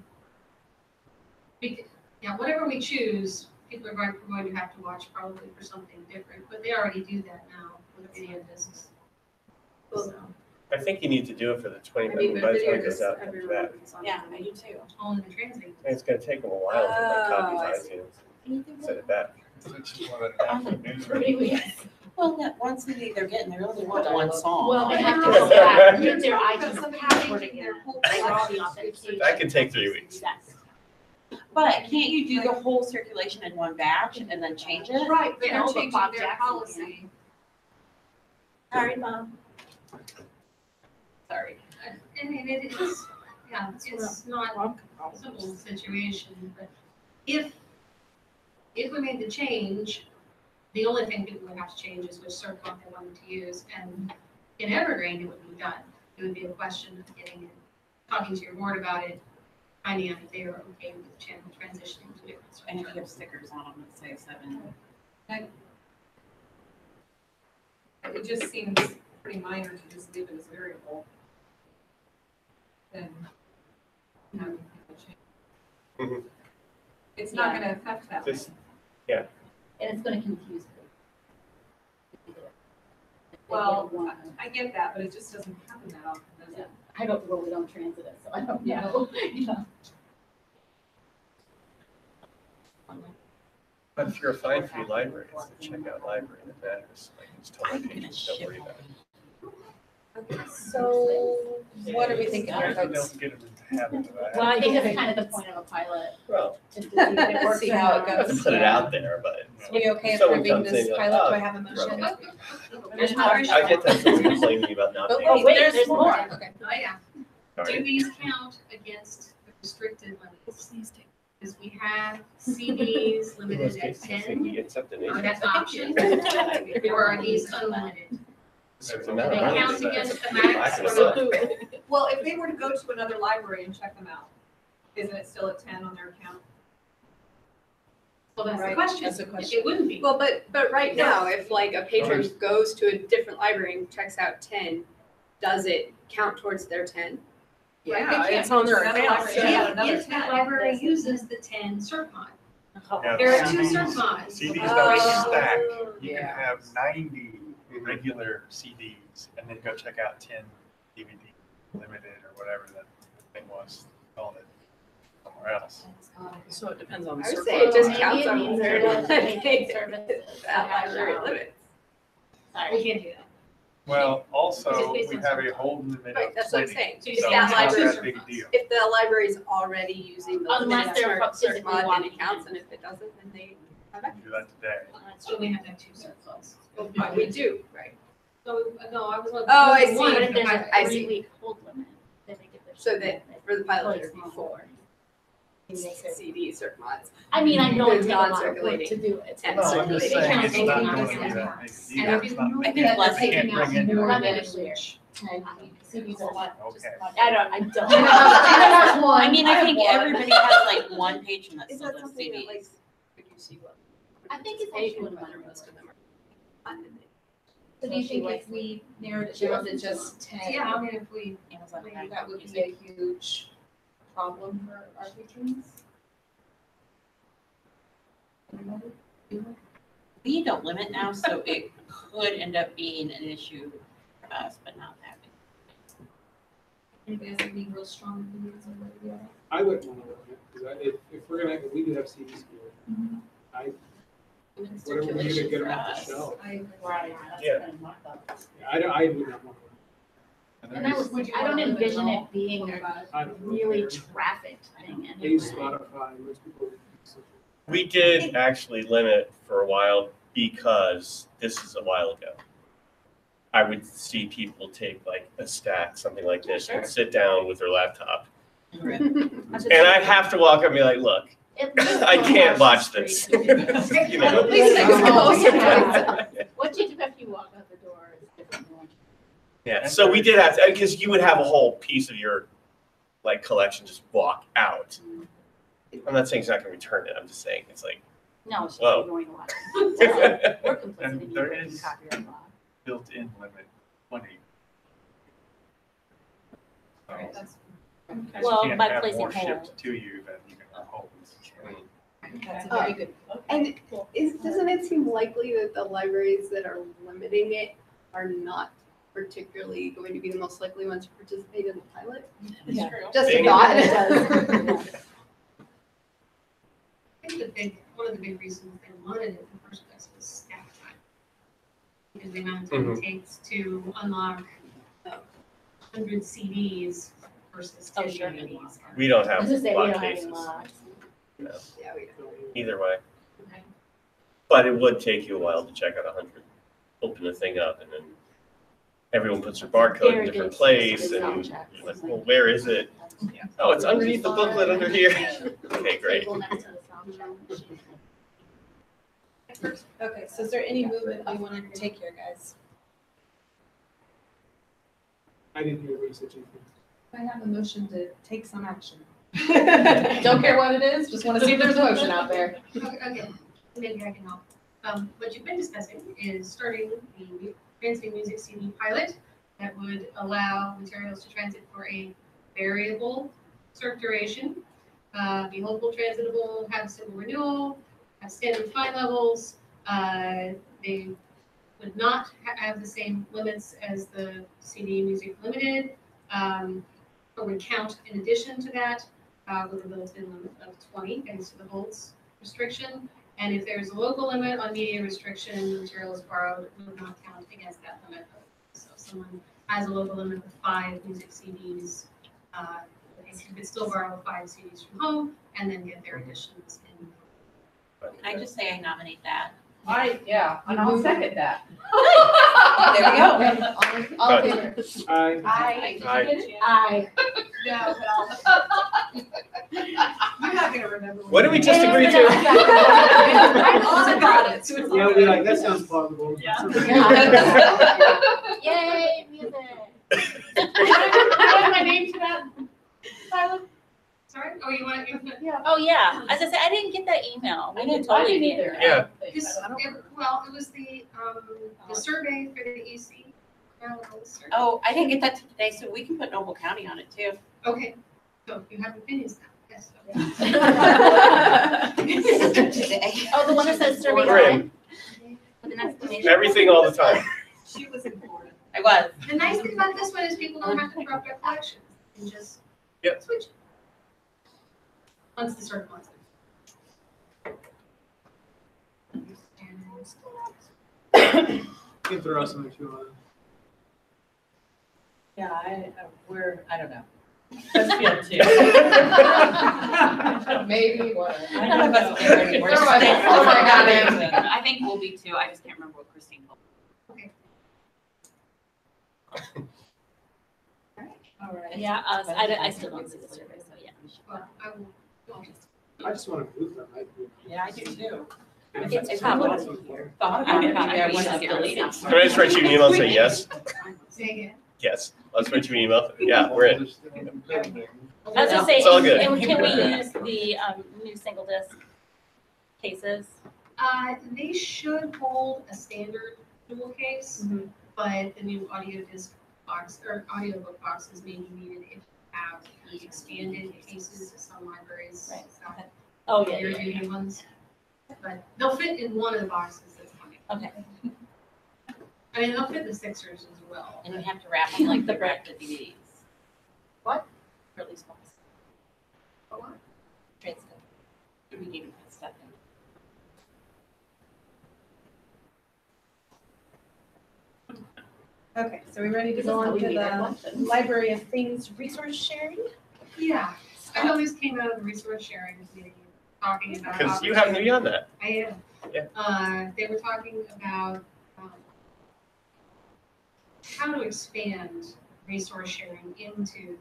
S7: Yeah, whatever we choose, people are going to have to watch probably for something different, but they already do that now with video discs. So,
S4: I think you need to do it for the 20
S11: I mean,
S4: minutes,
S11: but
S4: by the time
S11: video
S4: it goes
S11: just
S4: out after
S11: everyone
S4: that.
S11: is on.
S3: Yeah, I do too.
S7: All in the translate.
S4: And it's gonna take them a while to like copy
S11: Oh, I
S4: iTunes, send it back.
S5: It's just more than half the news.
S10: Pretty weird.
S3: Well, that one CD they're getting, they only want one song.
S10: Well, they have to
S4: Yeah.
S10: go back, use their
S12: Because
S10: IT
S12: somebody
S10: password
S12: changing
S10: again.
S12: their whole
S10: Watch the
S12: page.
S10: authentication.
S4: That could take 3 weeks.
S10: Yes.
S3: But can't you do the whole circulation in one batch and then change it?
S12: Right, but
S10: You know,
S12: they're
S10: but
S12: changing
S10: Bob
S12: their
S10: Jackson
S12: policy.
S3: Sorry, Mom. Sorry.
S7: And it is, yeah, it's not a simple situation, but if we made the change, the only thing people would have to change is which Circ Mod they wanted to use, and in Evergreen, it would be done. It would be a question of getting it, talking to your board about it, finding out if they were okay with the channel transitioning to different Circ
S3: And if
S7: Mod.
S3: you have stickers on them that say 7.
S12: It just seems pretty minor to just leave it as variable. Then having people change.
S4: Mhm.
S12: It's not
S10: Yeah.
S12: gonna affect that.
S4: Just-
S10: And it's gonna confuse people.
S12: Well, I get that, but it just doesn't happen that often, does it?
S10: I don't, well, we don't transit it, so I don't
S12: Yeah.
S10: know. Yeah.
S4: But if you're a fine-free library, it's the checkout library that matters. Like, just tell my
S3: I'm gonna
S4: patrons, don't
S3: ship
S4: worry about it.
S2: So what are we thinking here, folks?
S5: Don't get them into habit of that.
S10: Well, I think that's kind of the point of a pilot,
S4: Well,
S10: just to see if it works.
S2: See
S10: or
S2: how it
S10: not.
S4: I have to put it out there, but.
S2: Are we okay
S4: Someone
S2: approving
S4: comes in,
S2: this
S4: you're like,
S2: pilot?
S4: "Oh,
S2: Do I have a motion?
S10: There's
S7: not-
S4: I get that someone complaining to me about not
S2: Oh,
S4: paying.
S10: Oh, wait,
S3: There's
S10: there's more.
S2: Okay.
S7: Oh, yeah.
S4: Sorry.
S7: Do these count against the restricted limits? Because we have CDs
S4: In
S7: limited
S4: most
S7: at
S4: cases, I say
S7: 10,
S4: we accept
S7: or
S4: donations.
S7: that's option, or are these unlimited?
S4: It's the
S7: Do
S4: amount
S7: they
S4: of money
S7: count
S4: that's-
S7: against the
S4: that's
S7: max
S4: black
S7: or
S4: and
S7: the?
S4: white.
S12: Well, if they were to go to another library and check them out, isn't it still at 10 on their account?
S7: Well, that's the
S2: Right,
S7: question.
S2: that's the question.
S7: It wouldn't be.
S11: Well, but right now, if like a patron goes to a different library and checks out 10, does it count towards their 10?
S12: Yeah,
S6: it's on their
S12: Another
S6: account.
S12: library should have another
S7: If that
S12: 10.
S7: library uses the 10 Circ Mod.
S5: Yeah,
S7: There are two
S5: CDs
S7: Circ Mods.
S5: CDs
S7: right
S5: don't
S7: now.
S5: stack. You can
S2: Yeah.
S5: have 90 regular CDs and then go check out 10 DVD limited or whatever that thing was, called it somewhere else.
S9: So it depends on the
S11: I would
S9: circle.
S11: say it just
S10: Maybe
S11: counts
S10: it
S11: on
S10: means
S11: the
S10: they're not taking services.
S11: that library limits.
S7: We
S10: Sorry.
S7: can't do that.
S5: Well, also,
S7: It's based
S5: we
S7: on
S5: have a
S7: Circ
S5: hold limit
S11: Right,
S5: of
S11: that's what I'm
S5: 20.
S11: saying.
S7: So
S11: If
S7: you
S11: that
S7: have
S5: Not
S7: two
S11: library,
S5: that big a deal.
S11: if the library's already using the
S10: Unless they're
S11: Circ
S10: physically
S11: Mod, then
S10: wanting
S11: it counts,
S10: to.
S11: and if it doesn't, then they have
S5: We
S11: extra.
S5: do that today.
S7: So we have to have two Circ Mods.
S11: But we do, right?
S7: So, no, I was.
S11: Oh, I see.
S10: But if there's
S11: I
S10: a
S11: see.
S10: 3-week hold limit, then they get their.
S11: So that for the pilot,
S10: Place
S11: it'd be
S10: more.
S11: 4 CD Circ Mods.
S10: I mean, I know
S11: The
S10: it's a lot of work
S11: non-circulating.
S10: to do it.
S11: And
S5: No, I'm
S11: circulating.
S5: just saying, it's
S10: Circulating
S5: not going to
S10: content.
S5: be that big a
S7: And
S5: deal.
S7: I
S5: It's not-
S7: know
S3: I think
S7: that
S3: less
S7: they're taking
S5: bring
S7: out
S5: in
S7: more
S10: Let me
S7: than
S10: clear. CDs a lot.
S5: Okay.
S10: I don't.
S3: I mean, I think everybody has like one patron that
S11: Is
S3: still
S11: that
S3: does
S11: something that like,
S3: CDs.
S11: could you see what?
S10: I think it's
S11: Patron,
S10: actually
S11: whether most of them are funded.
S2: So do you think if we narrowed it down to just 10?
S7: Yeah, I mean, if we,
S3: Amazon
S2: Maybe
S3: Prime
S2: that would
S3: Music.
S2: be a huge problem for our patrons?
S3: We don't limit now, so it could end up being an issue for us, but not that big.
S2: Anybody has any real strong opinions on what we are?
S1: I wouldn't want to limit it, because if we're gonna, if we do have CDs here, I, whatever we do to get them off the shelf.
S2: I agree.
S10: Right.
S4: Yeah.
S1: I would not want to.
S10: And I don't envision it being a
S1: I don't
S10: really
S1: care.
S10: trafficked thing
S1: They use
S10: anyway.
S1: Spotify, most people.
S4: We did actually limit for a while because this is a while ago. I would see people take like a stack, something like this, and sit down with their laptop. And I have to walk up and be like, look,
S10: At least
S4: I
S10: one
S4: can't
S10: house
S4: watch
S10: straight
S4: this.
S10: to do it.
S4: You know?
S11: At least they
S10: Oh,
S11: go
S10: yeah. What you do after you walk out the door is different. than what you-
S4: Yeah, so we did have to, because you would have a whole piece of your like collection just walk out. I'm not saying he's not gonna return it, I'm just saying, it's like,
S10: No, it's just
S4: Whoa.
S10: ignoring a lot. We're complicit
S5: And
S10: in
S5: there
S10: breaking
S5: is-
S10: copyright law.
S5: Built-in limit 20. So
S12: Right, that's,
S5: you
S10: Well,
S5: can't
S10: by
S5: have
S10: placing
S5: more shipped
S10: hold.
S5: to you than you can hold.
S2: That's a very good.
S11: And doesn't it seem likely that the libraries that are limiting it are not particularly going to be the most likely ones to participate in the pilot.
S3: That's true.
S11: Just a
S4: Big.
S11: thought.
S7: I think one of the big reasons they wanted it in the first place was staff time. Because the amount of time it takes to unlock 100 CDs versus 10 DVDs.
S4: We don't
S10: I
S4: have
S10: was gonna say, we
S4: lock
S10: don't have any
S4: cases,
S10: locks.
S4: no,
S11: Yeah, we don't.
S4: either way.
S7: Okay.
S4: But it would take you a while to check out 100. Open the thing up and then everyone puts their barcode in a different place and you're like, well, where is it? Oh, it's underneath the booklet under here. Okay, great.
S10: Table next to the sound check.
S2: Okay, so is there any movement we want to take here, guys?
S1: I didn't hear what you said, Chief.
S2: I have a motion to take some action. Don't care what it is, just want to see if there's a motion out there.
S7: Okay, maybe I can help. What you've been discussing is starting the Transit Music CD pilot that would allow materials to transit for a variable Circ duration, be local transitable, have simple renewal, have standard fine levels. They would not have the same limits as the CD Music Limited, or would count in addition to that with a built-in limit of 20 thanks to the volts restriction. And if there's a local limit on media restriction, materials borrowed would not count against that limit. So if someone has a local limit of 5 music CDs, they could still borrow 5 CDs from home and then get their additions in.
S3: Can I just say I nominate that?
S6: And I'll second that.
S3: There we go.
S2: All in favor?
S1: Aye.
S4: Aye.
S10: Aye.
S6: No, but
S12: You're not gonna remember.
S4: What did we just
S10: It
S4: agree
S10: was
S4: to?
S10: the next
S12: I got it.
S1: Yeah, we'll be like, that sounds plausible.
S12: Yeah.
S10: Yay, music.
S6: add my name to that.
S7: Sorry? Oh, you want to?
S10: Oh, yeah. As I said, I didn't get that email. We didn't
S6: I
S10: totally
S6: didn't
S10: get
S6: either.
S10: it.
S4: Yeah.
S7: Well, it was the survey for the EC.
S3: Oh, I didn't get that today, so we can put Noble County on it too.
S7: Okay, so you have opinions now, yes.
S3: Today.
S10: Oh, the one that says survey
S4: We're in.
S10: time? With an exclamation.
S4: Everything all the time.
S12: She was in Florida.
S3: I was.
S7: The nice thing about this one is people don't have to drop their collections and just
S4: Yep.
S7: switch. Once the Circ Mod's
S1: You can throw us something too on.
S13: Yeah, I don't know. Let's feel too.
S12: Maybe what?
S3: None of us care anymore.
S12: Oh my God.
S3: I think we'll be too. I just can't remember what Christine told me.
S12: All right.
S10: Yeah, I still don't see the survey, so yeah.
S7: Well, I will.
S1: I just want to move them.
S13: Yeah, I do too.
S10: It's
S1: probably-
S3: Yeah, I want to delete it.
S4: Can I just write you an email and say yes?
S7: Say again.
S4: Yes. Let's write you an email. Yeah, we're in.
S10: I was gonna say,
S4: It's all good.
S10: and can we use the new single disc cases?
S7: They should hold a standard dual case, but the new audio disc box or audiobook boxes may be needed if you have the expanded cases of some libraries.
S10: Right.
S7: So,
S10: Oh, yeah,
S7: your
S10: yeah, yeah.
S7: new ones. But they'll fit in one of the boxes that's coming.
S10: Okay.
S7: I mean, they'll fit the Sixers as well.
S3: And we have to wrap them like the wrap the DVDs.
S10: What?
S3: For at least once. Trades them. We need to put stuff in.
S2: Okay, so we ready to go on to the Library of Things resource sharing?
S7: Yeah, I know this came out of the resource sharing meeting, talking about.
S4: Because you haven't been on that.
S7: I am.
S4: Yeah.
S7: They were talking about how to expand resource sharing into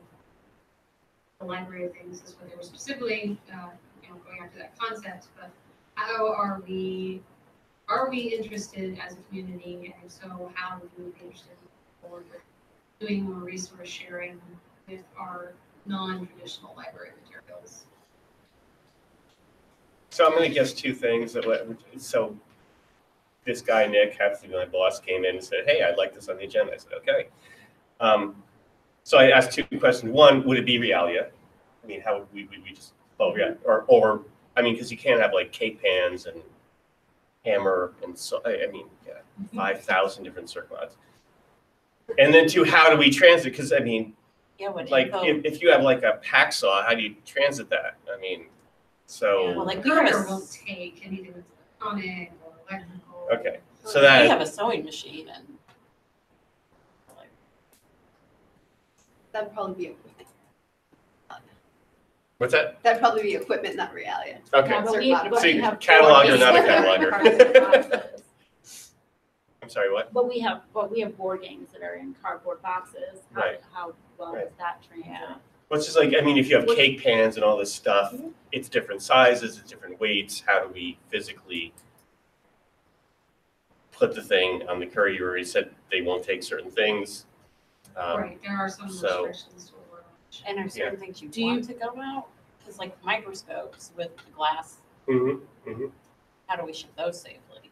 S7: the Library of Things is what they were specifically, going after that concept, but how are we interested as a community, and if so, how would we be interested in forward with doing more resource sharing with our non-traditional library materials?
S4: So I'm going to guess two things. So this guy, Nick, happens to be my boss, came in and said, hey, I'd like this on the agenda. I said, okay. So I asked two questions. One, would it be Realia? I mean, how would we just, or I mean, because you can't have like cake pans and hammer and so, I mean, yeah, 5,000 different Circ Mods. And then two, how do we transit? Because I mean,
S3: Yeah, what
S4: like
S3: info?
S4: if you have like a pack saw, how do you transit that? I mean, so
S3: Well, like we have
S7: Garner
S3: a,
S7: won't take anything that's electronic or electrical.
S4: okay, so
S3: we
S4: that
S3: have a sewing machine and.
S11: That'd probably be equipment.
S4: what's that?
S11: That'd probably be equipment, not reality.
S4: Okay,
S10: Yeah, but
S11: Circ
S10: we-
S11: Mod.
S10: but
S4: so
S10: we
S4: you
S10: have
S4: catalog or
S10: board
S4: not a
S10: games that are in
S4: cataloger?
S10: cardboard boxes.
S4: I'm sorry, what?
S10: But we have board games that are in cardboard boxes.
S4: Right.
S10: How well
S4: Right.
S10: does that translate?
S4: Well, it's just like, I mean, if you have
S10: What-
S4: cake pans and all this stuff, it's different sizes, it's different weights. How do we physically put the thing on the courier? You already said they won't take certain things.
S7: Right, there are some
S4: so-
S7: restrictions to what we're.
S3: And are certain things you want to go out? Because like microscopes with the glass, how do we ship those safely?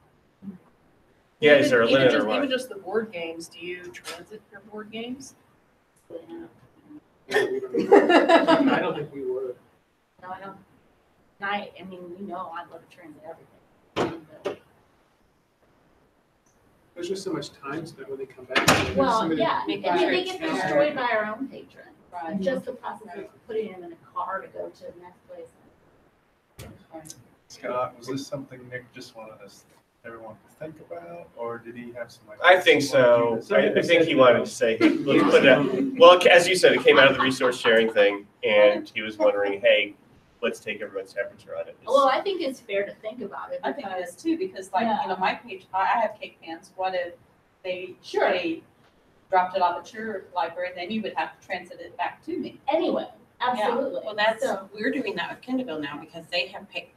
S4: Yeah, is there a limit or
S9: Even
S4: what?
S9: just the board games, do you transit your board games?
S1: I don't think we would.
S10: No, I don't. I mean, I love to transit everything. But-
S1: There's just so much time spent when they come back. There's so
S10: Well,
S1: many-
S10: yeah,
S3: Make
S10: and
S3: sure
S10: they
S3: it's
S10: get
S3: fair.
S10: destroyed by our own patrons.
S9: Right.
S10: Just the process of putting them in a car to go to the next place.
S5: Scott, was this something Nick just wanted us, everyone to think about, or did he have some?
S4: I think so. I think he wanted to say, hey, let's put it out. Well, as you said, it came out of the resource sharing thing, and he was wondering, hey, let's take everyone's temperature on it.
S10: Well, I think it's fair to think about it
S13: I think it
S10: because,
S13: is too, because like,
S10: Yeah.
S13: you know, my page, I have cake pans, what if they dropped it off at your library, then you would have to transit it back to me.
S10: anyway, absolutely.
S3: Well, that's,
S10: So-
S3: we're doing that with Kindleville now because they have cake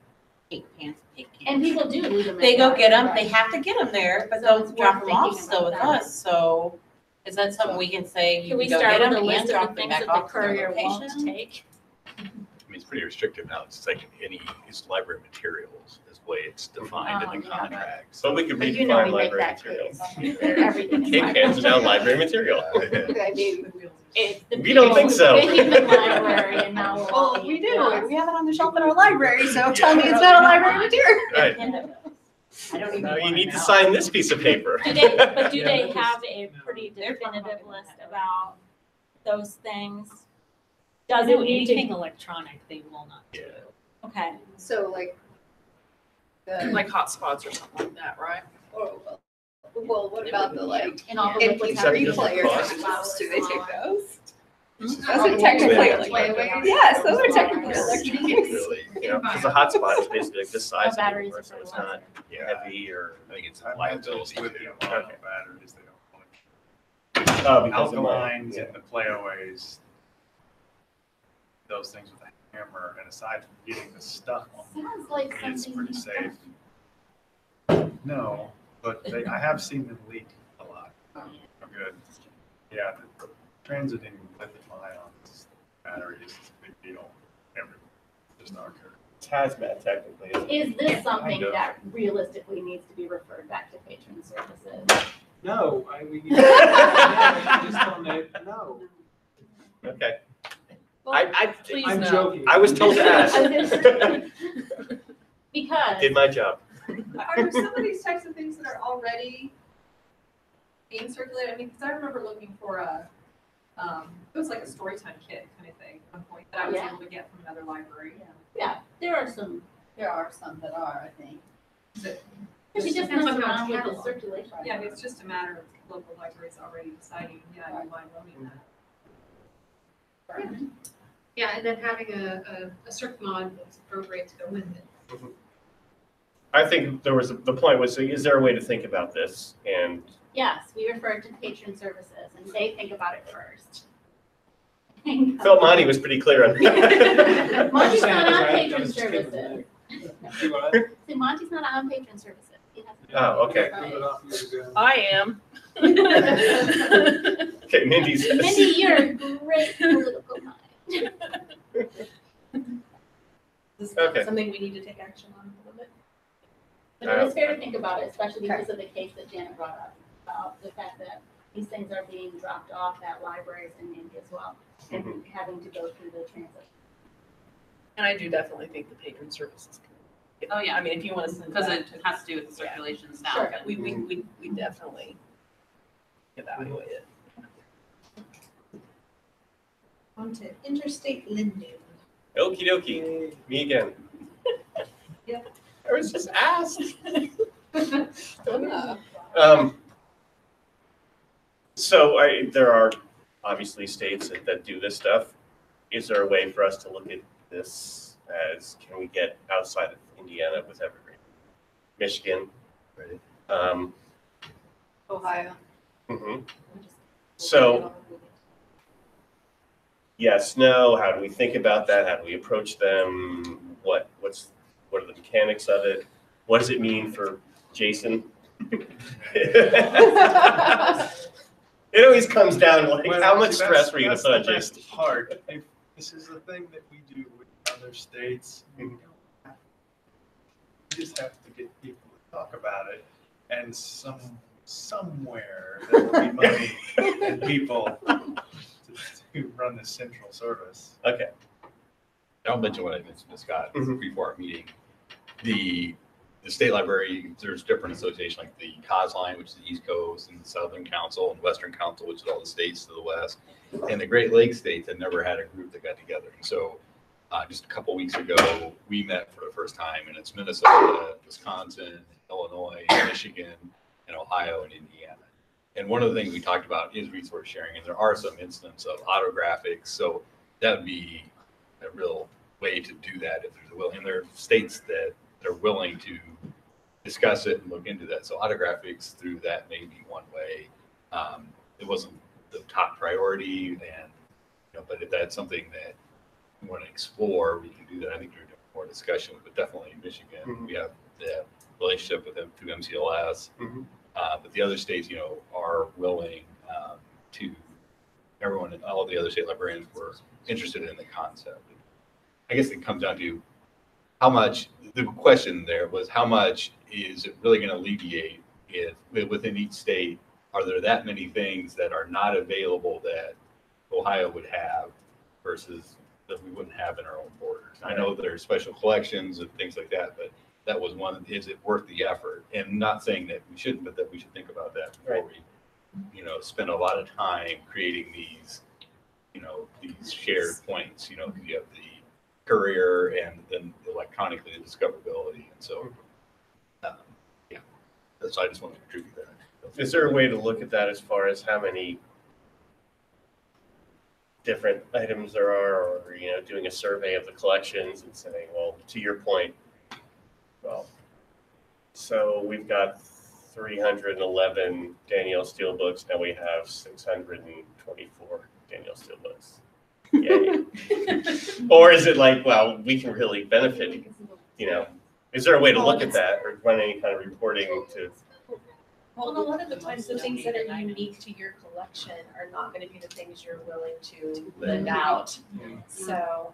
S3: pans, cake
S10: And
S3: cans.
S10: people do leave them.
S3: They
S10: in
S3: go
S10: there.
S3: get them, they have to get them there, but
S10: So
S3: they'll
S10: it's
S3: drop
S10: worth
S3: them off
S10: thinking
S3: still with
S10: about that.
S3: us, so is that something we can say, you
S10: Can we
S3: can go
S10: start
S3: get
S10: with
S3: them
S10: a
S3: and
S10: list of
S3: drop
S10: the
S3: them
S10: things
S3: back
S10: that the
S3: off to their
S10: courier won't
S3: location?
S10: take?
S14: I mean, it's pretty restrictive now. It's like it's library materials is the way it's defined in the
S10: Yeah.
S14: contract.
S4: So we could
S10: But
S4: redefine
S10: we make
S4: library
S10: that
S4: materials.
S10: case. Everything is
S4: Cake
S10: library.
S4: pans are now library material.
S11: I mean,
S10: It's the
S4: We don't
S10: people
S4: think
S10: who
S4: so.
S10: put it in the library and now we'll all
S7: Well,
S10: be
S7: we do,
S10: against.
S7: and we have it on the shelf in our library, so
S4: Yeah.
S7: tell me it's not a library material.
S4: Right.
S3: I don't even
S4: Now you
S3: wanna
S4: need to
S3: know.
S4: sign this piece of paper.
S10: Do they
S1: Yeah,
S10: have a pretty definitive list about those things? Does it need to,
S8: electronic, they will not
S14: do.
S10: okay,
S11: so like, the,
S9: Like hotspots or something like that, right?
S11: well, what about the like
S10: and all the liquids have to be
S11: MP3 players?
S4: cost?
S11: Do they take those?
S7: Those
S11: are technically
S7: electronic.
S11: Yes, those are technically electronic.
S14: Really,
S4: You know, because a hotspot is basically like this size.
S10: No batteries
S4: anymore, so
S10: are
S4: it's not
S14: yeah,
S4: heavy or.
S14: I think it's
S5: I imagine
S14: liability.
S5: it's with the
S14: too.
S5: amount of batteries they don't want.
S4: Oh, because of my-
S5: Alkalines
S4: yeah.
S5: and the playaways, those things with a hammer, and aside from getting the stuff on,
S10: sounds like
S5: it's
S10: something.
S5: pretty safe. No, but I have seen them leak a lot. Good. Yeah, the transiting lithium-ion batteries is a big deal everywhere, just not occur.
S4: It's hazmat technically. Isn't it?
S10: Is this something
S5: kind of.
S10: that realistically needs to be referred back to patron services?
S1: No, we just don't know. No.
S4: Okay.
S9: Well,
S4: I
S9: please
S1: I'm
S9: no.
S1: joking.
S4: I was told to ask.
S10: Because.
S4: Did my job.
S12: Are there some of these types of things that are already being circulated? I mean, because I remember looking for it was like a story time kit kind of thing at one point that I was
S10: Yeah.
S12: able to get from another library.
S10: Yeah, there are some
S6: that are, I think.
S12: But
S10: Because you just
S12: depends
S10: mess
S12: on how
S10: around
S12: it's
S10: with the
S12: cataloged.
S10: circulation.
S12: Yeah, I mean, it's just a matter of local libraries already deciding, yeah, you mind loaning that. Yeah, and then having a Circ Mod that's appropriate to go with it.
S4: I think there was the point was, is there a way to think about this? And
S10: Yes, we refer to patron services and they think about it first.
S4: Phil Monty was pretty clear on that.
S10: Monty's not on
S1: I
S10: patron
S1: was just kidding.
S10: services.
S1: See what?
S10: See, Monty's not on patron services. He has-
S4: Oh, okay.
S1: Remember that years ago.
S9: I am.
S4: Okay, Mindy says.
S10: Mindy, you're a great political mind.
S12: Is
S4: Okay.
S12: this something we need to take action on a little bit?
S10: But it is fair to think about it, especially because of the case that Janet brought up, about the fact that these things are being dropped off at libraries and Indy as well, and having to go through the transit.
S9: And I do definitely think the patron services.
S3: Oh, yeah.
S9: I mean, if you want to send
S3: Because
S9: that
S3: it has to do with the circulation
S10: Sure.
S3: now.
S9: we definitely evaluate it.
S2: On to interstate lending.
S4: Okie dokie, me again.
S2: Yeah.
S4: I was just asked. So there are obviously states that do this stuff. Is there a way for us to look at this as, can we get outside of Indiana with Evergreen? Michigan?
S14: Right.
S11: Ohio.
S4: Mhm. So, yes, no, how do we think about that? How do we approach them? What are the mechanics of it? What does it mean for Jason? It always comes down to like,
S5: Well,
S4: how much
S5: see,
S4: stress were you gonna
S5: that's
S4: put on
S5: the best
S4: Jason?
S5: part. If this is the thing that we do with other states. We just have to get people to talk about it, and somewhere there will be money and people to run the central service.
S4: Okay.
S14: I'll mention what I mentioned to Scott
S4: Mhm.
S14: before our meeting. The state library, there's different associations like the COS line, which is the East Coast, and the Southern Council and Western Council, which is all the states to the west. And the Great Lakes states had never had a group that got together. And so just a couple weeks ago, we met for the first time, and it's Minnesota, Wisconsin, Illinois, Michigan, and Ohio and Indiana. And one of the things we talked about is resource sharing, and there are some instances of autographics. So that would be a real way to do that if there's a will. And there are states that are willing to discuss it and look into that. So autographics through that may be one way. It wasn't the top priority, and but if that's something that we want to explore, we can do that. I think we're doing more discussion, but definitely in Michigan,
S4: Mhm.
S14: we have the relationship with them through MCLS.
S4: Mhm.
S14: But the other states, are willing to. Everyone, all the other state librarians were interested in the concept. I guess it comes down to how much. The question there was how much is it really going to alleviate if within each state are there that many things that are not available that Ohio would have versus that we wouldn't have in our own borders. I know there's special collections and things like that, but that was one. Is it worth the effort? And not saying that we shouldn't, but that we should think about that before we, spend a lot of time creating these, these shared points. Because you have the courier and then electronically the discoverability, and so that's I just want to contribute that.
S4: Is there a way to look at that as far as how many different items there are, or doing a survey of the collections and saying, well, to your point, well, so we've got 311 Danielle Steele books. Now we have 624 Danielle Steele books. Yay. Or is it like, well, we can really benefit, is there a way to look at that or run any kind of reporting to?
S2: Well, a lot of the times, the things that are unique to your collection are not going to be the things you're willing to lend out. So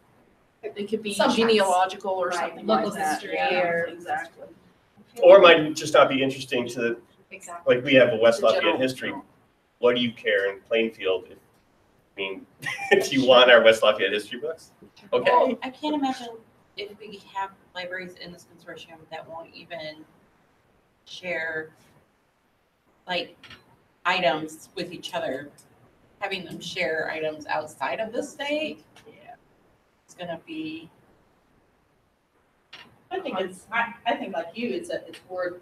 S9: It could be
S2: Sometimes.
S9: genealogical or
S2: Right,
S9: something
S2: local
S9: like that.
S2: history
S9: Yeah,
S2: or-
S9: exactly.
S4: Or it might just not be interesting to,
S2: exactly.
S4: like we have a West
S9: The
S4: Lafayette
S9: general-
S4: history. What do you care in Plainfield? If you want our West Lafayette history books, okay.
S3: Well, I can't imagine if we have libraries in this consortium that won't even share items with each other, having them share items outside of the state. Yeah, it's gonna be.
S13: I think I think like you, it's worth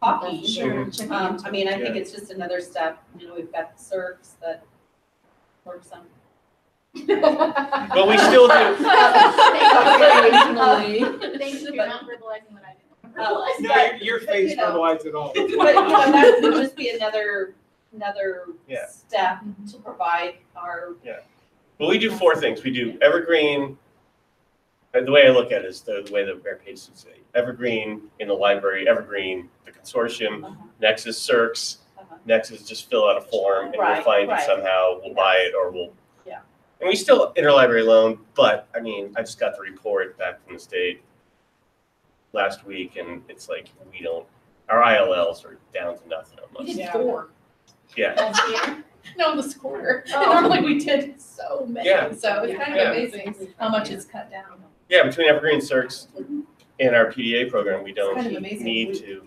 S13: talking.
S2: Sure.
S4: Mhm.
S2: Checking into
S13: I mean, I think
S4: Yeah.
S13: it's just another step, we've got the Circs that works on.
S4: Well, we still do.
S10: Thanks for not verbalizing what I didn't
S13: Oh,
S10: verbalize.
S1: No, your face
S13: you know.
S1: verbalized it all.
S13: But, that would just be another
S4: Yeah.
S13: step to provide our.
S4: Well, we do four things. We do Evergreen. And the way I look at it is the way the Bear page should say. Evergreen in the library, Evergreen, the consortium, next is Circs, next is just fill out a form and we'll
S13: Right,
S4: find it
S13: right.
S4: somehow, we'll buy it or we'll.
S13: Yeah.
S4: And we still interlibrary loan, but I just got the report back from the state last week and it's like our ILLs are down to nothing almost.
S9: We did 4
S4: Yeah.
S9: last year. No, this quarter.
S11: Oh.
S9: Normally we did so many.
S4: Yeah.
S9: So it's kind of
S4: Yeah.
S9: amazing how much it's cut down.
S4: Yeah, between Evergreen and Circs and our PDA program, we don't
S9: kind of amazing.
S4: need to,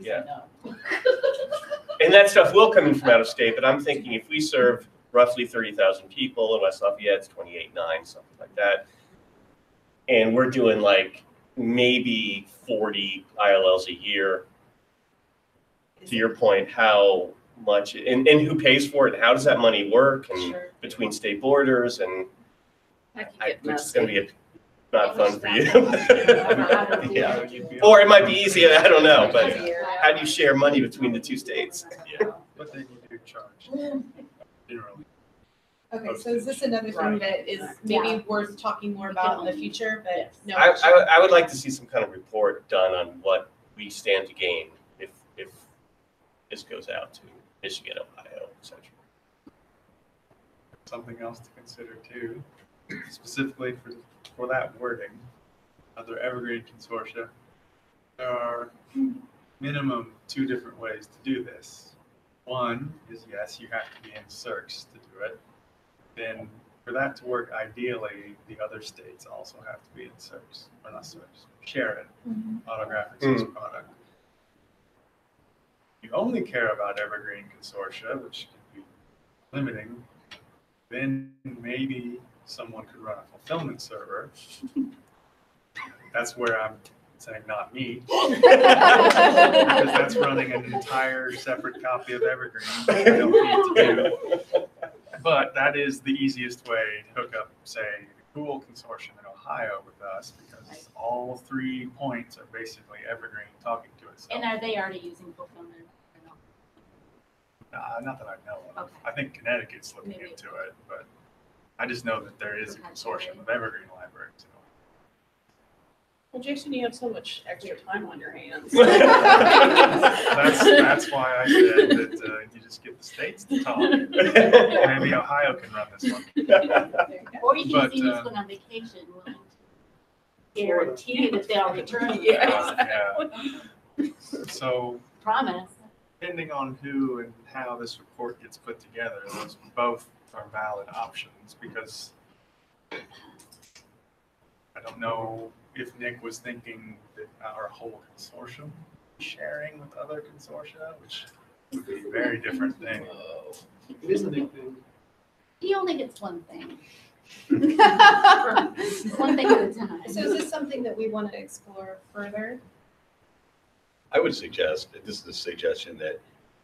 S4: And that stuff will come in from out of state, but I'm thinking if we serve roughly 30,000 people. In West Lafayette, it's 28.9, something like that. And we're doing like maybe 40 ILLs a year. To your point, how much, and who pays for it, and how does that money work, and between state borders, and it's going to be not fun for you. Yeah. Or it might be easy, I don't know, but how do you share money between the two states?
S5: Yeah, but then you do charge generally.
S2: Okay, so is this another thing that is maybe worth talking more about in the future, but no?
S4: I would like to see some kind of report done on what we stand to gain if this goes out to Michigan, Ohio, etc.
S5: Something else to consider too, specifically for that wording, other Evergreen consortia, there are minimum 2 different ways to do this. One is, yes, you have to be in Circs to do it. Then for that to work, ideally, the other states also have to be in Circs, or not Circs, share it, autographic source product. If you only care about Evergreen consortia, which can be limiting, then maybe someone could run a fulfillment server. That's where I'm saying not me. Because that's running an entire separate copy of Evergreen that I don't need to do. But that is the easiest way to hook up, say, the cool consortium in Ohio with us, because all 3 points are basically Evergreen talking to itself.
S10: And are they already using fulfillment?
S5: Not that I know of. Okay. I think Connecticut's looking into it, but I just know that there is a consortium of Evergreen libraries.
S3: Well, Jason, you have so much extra time on your hands.
S5: That's why I said that you just get the states to talk. Maybe Ohio can run this one.
S10: Or you can see who's going on vacation, willing to guarantee that they'll return.
S5: Yeah. So
S10: promise.
S5: Depending on who and how this report gets put together, those both are valid options, because I don't know if Nick was thinking that our whole consortium sharing with other consortia, which would be a very different thing.
S1: It is a big thing.
S10: He only gets one thing. One thing at a time.
S2: So is this something that we want to explore further?
S14: I would suggest, this is a suggestion, that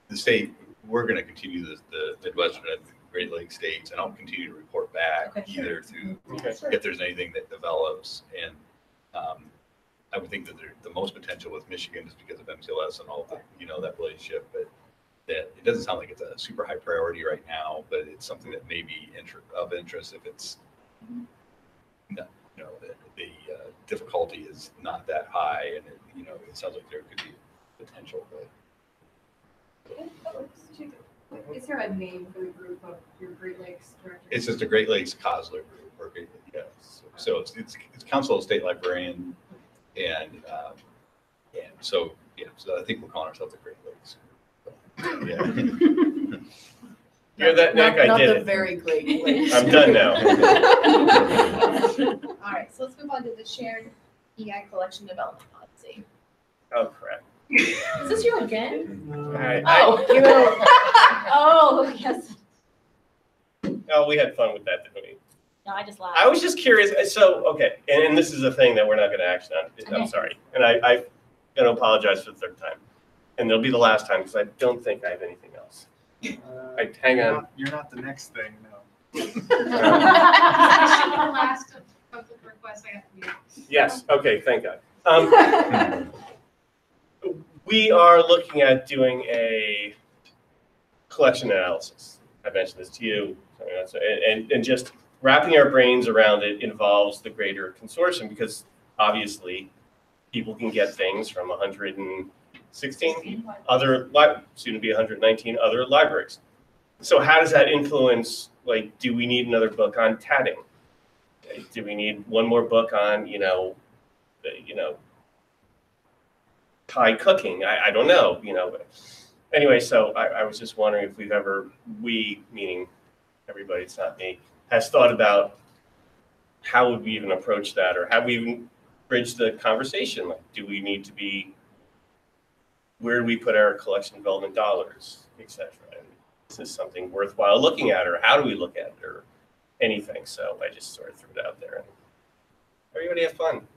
S14: the state, we're going to continue the Midwestern and Great Lakes states, and I'll continue to report back either through if there's anything that develops. And I would think that the most potential with Michigan is because of MCLS and all the, that relationship, but that it doesn't sound like it's a super high priority right now, but it's something that may be of interest if it's, the difficulty is not that high, and it sounds like there could be potential.
S12: Is there a name for the group of your Great Lakes directors?
S14: It's just a Great Lakes COSLA group, or so it's Council of State Librarian, and so I think we're calling ourselves the Great Lakes. Yeah.
S4: Hear that, Nick? I did it.
S9: Very great Lakes.
S4: I'm done now.
S2: All right, so let's move on to the shared EI collection development policy.
S4: Oh, crap.
S2: Is this you again?
S10: Oh, yes.
S4: Oh, we had fun with that, didn't we?
S10: No, I just laughed.
S4: I was just curious. So, okay, and this is a thing that we're not going to action on. I'm sorry. And I'm going to apologize for the 3rd time. And it'll be the last time, because I don't think I have anything else. Hang on.
S5: You're not the next thing, no.
S7: Last public request I have to do.
S4: Yes, okay, thank God. We are looking at doing a collection analysis. I mentioned this to you, and just wrapping our brains around it involves the greater consortium, because obviously people can get things from 116 other, soon to be 119 other libraries. So how does that influence, do we need another book on tatting? Do we need one more book on, Thai cooking? I don't know, but anyway, so I was just wondering if we've ever, we, meaning everybody, it's not me, has thought about how would we even approach that, or how we even bridge the conversation? Do we need to be, where do we put our collection development dollars, et cetera?
S5: Is
S4: this something worthwhile looking at, or how do we look at it, or anything? So I just sort of threw it out there, and everybody have fun.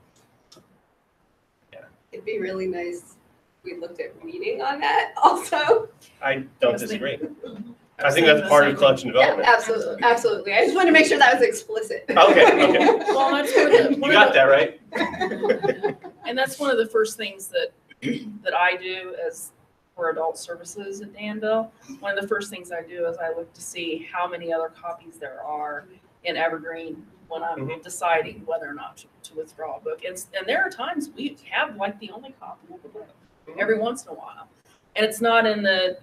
S11: It'd be really nice if we looked at reading on that also.
S4: I don't disagree. I think that's part of collection development.
S11: Yeah, absolutely, absolutely. I just wanted to make sure that was explicit.
S4: Okay, okay.
S9: Well, that's one
S4: You got that right.
S9: And that's one of the first things that I do as for adult services at Danville. One of the first things I do is I look to see how many other copies there are in Evergreen when I'm deciding whether or not to withdraw a book. And there are times we have like the only copy of the book every once in a while. And it's not in the,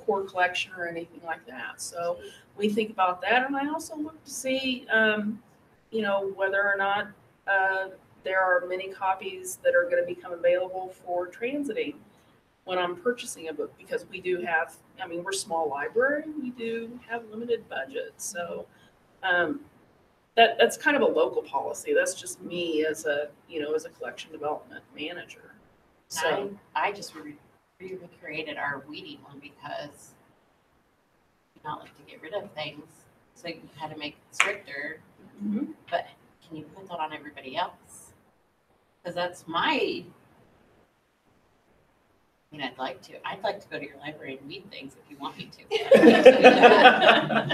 S9: core collection or anything like that. So we think about that. And I also look to see, whether or not there are many copies that are going to become available for transiting when I'm purchasing a book, because we do have, we're a small library. We do have limited budget. So that's kind of a local policy. That's just me as a collection development manager. So
S3: I just recreated our weeding one because we not like to get rid of things, so you had to make it stricter. But can you put that on everybody else? Because that's I'd like to go to your library and read things if you want me to.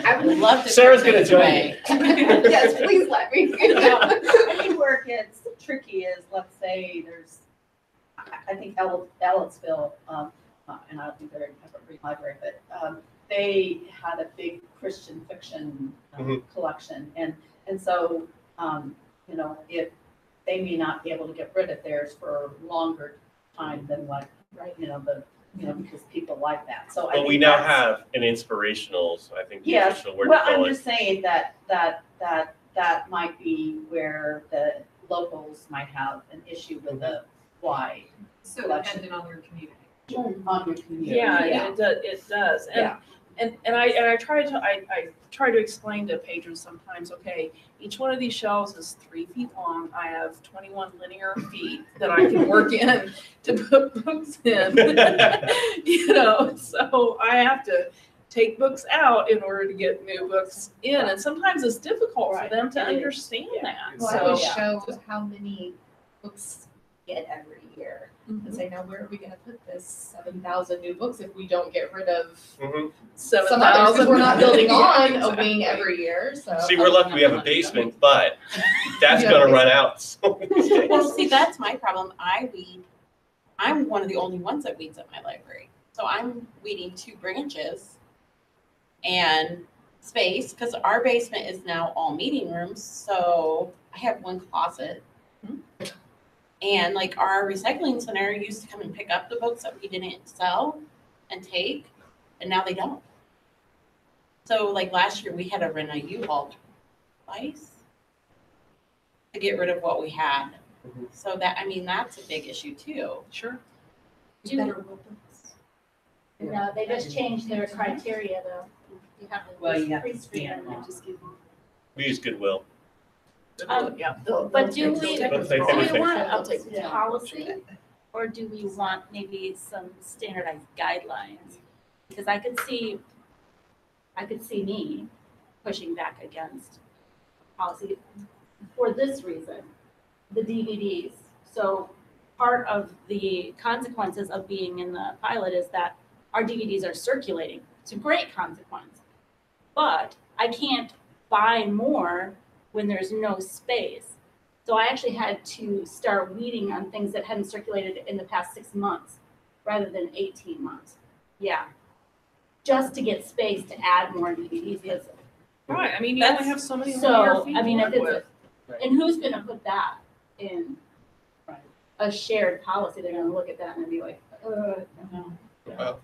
S3: I would love to.
S4: Sarah's going to join me.
S11: Yes, please let me.
S13: I think where it gets tricky is, let's say I think Ellettsville, and I'll be there in Evergreen Library, but they had a big Christian fiction collection, and so if they may not be able to get rid of theirs for a longer time than what because people like that. So
S4: well, we now have an inspirational, so I think the official word.
S13: Well, I'm just saying that might be where the locals might have an issue with the why.
S12: So dependent on your community.
S13: On your community.
S9: Yeah. It does. And I try to explain to patrons sometimes, okay, each one of these shelves is 3 feet long. I have 21 linear feet that I can work in to put books in. So I have to take books out in order to get new books in. And sometimes it's difficult for them to understand that.
S2: Well,
S9: So
S2: I would show how many books we get every year. And say, now where are we going to put this 7,000 new books if we don't get rid of 7,000? Because we're not building on a wing every year. So
S4: See, we're lucky we have a basement, but that's going to run out.
S3: Well, see, that's my problem. I'm one of the only ones that weeds at my library. So I'm weeding 2 branches and space, because our basement is now all meeting rooms. So I have 1 closet. And like our recycling center used to come and pick up the books that we didn't sell and take, and now they don't. So like last year we had to rent a U-Haul twice to get rid of what we had. So that's a big issue too.
S9: Sure.
S2: better books.
S10: No, they just changed their criteria though. You have to pre-screen them now.
S4: We use Goodwill.
S10: But do we want a policy, or do we want maybe some standardized guidelines? Because I could see me pushing back against policy for this reason, the DVDs. So part of the consequences of being in the pilot is that our DVDs are circulating. It's a great consequence, but I can't buy more when there's no space. So I actually had to start weeding on things that hadn't circulated in the past 6 months rather than 18 months. Yeah. Just to get space to add more DVDs. Because
S9: right. You only have so many linear feet to work with.
S10: And who's going to put that in a shared policy? They're going to look at that and be like, no.
S5: Well,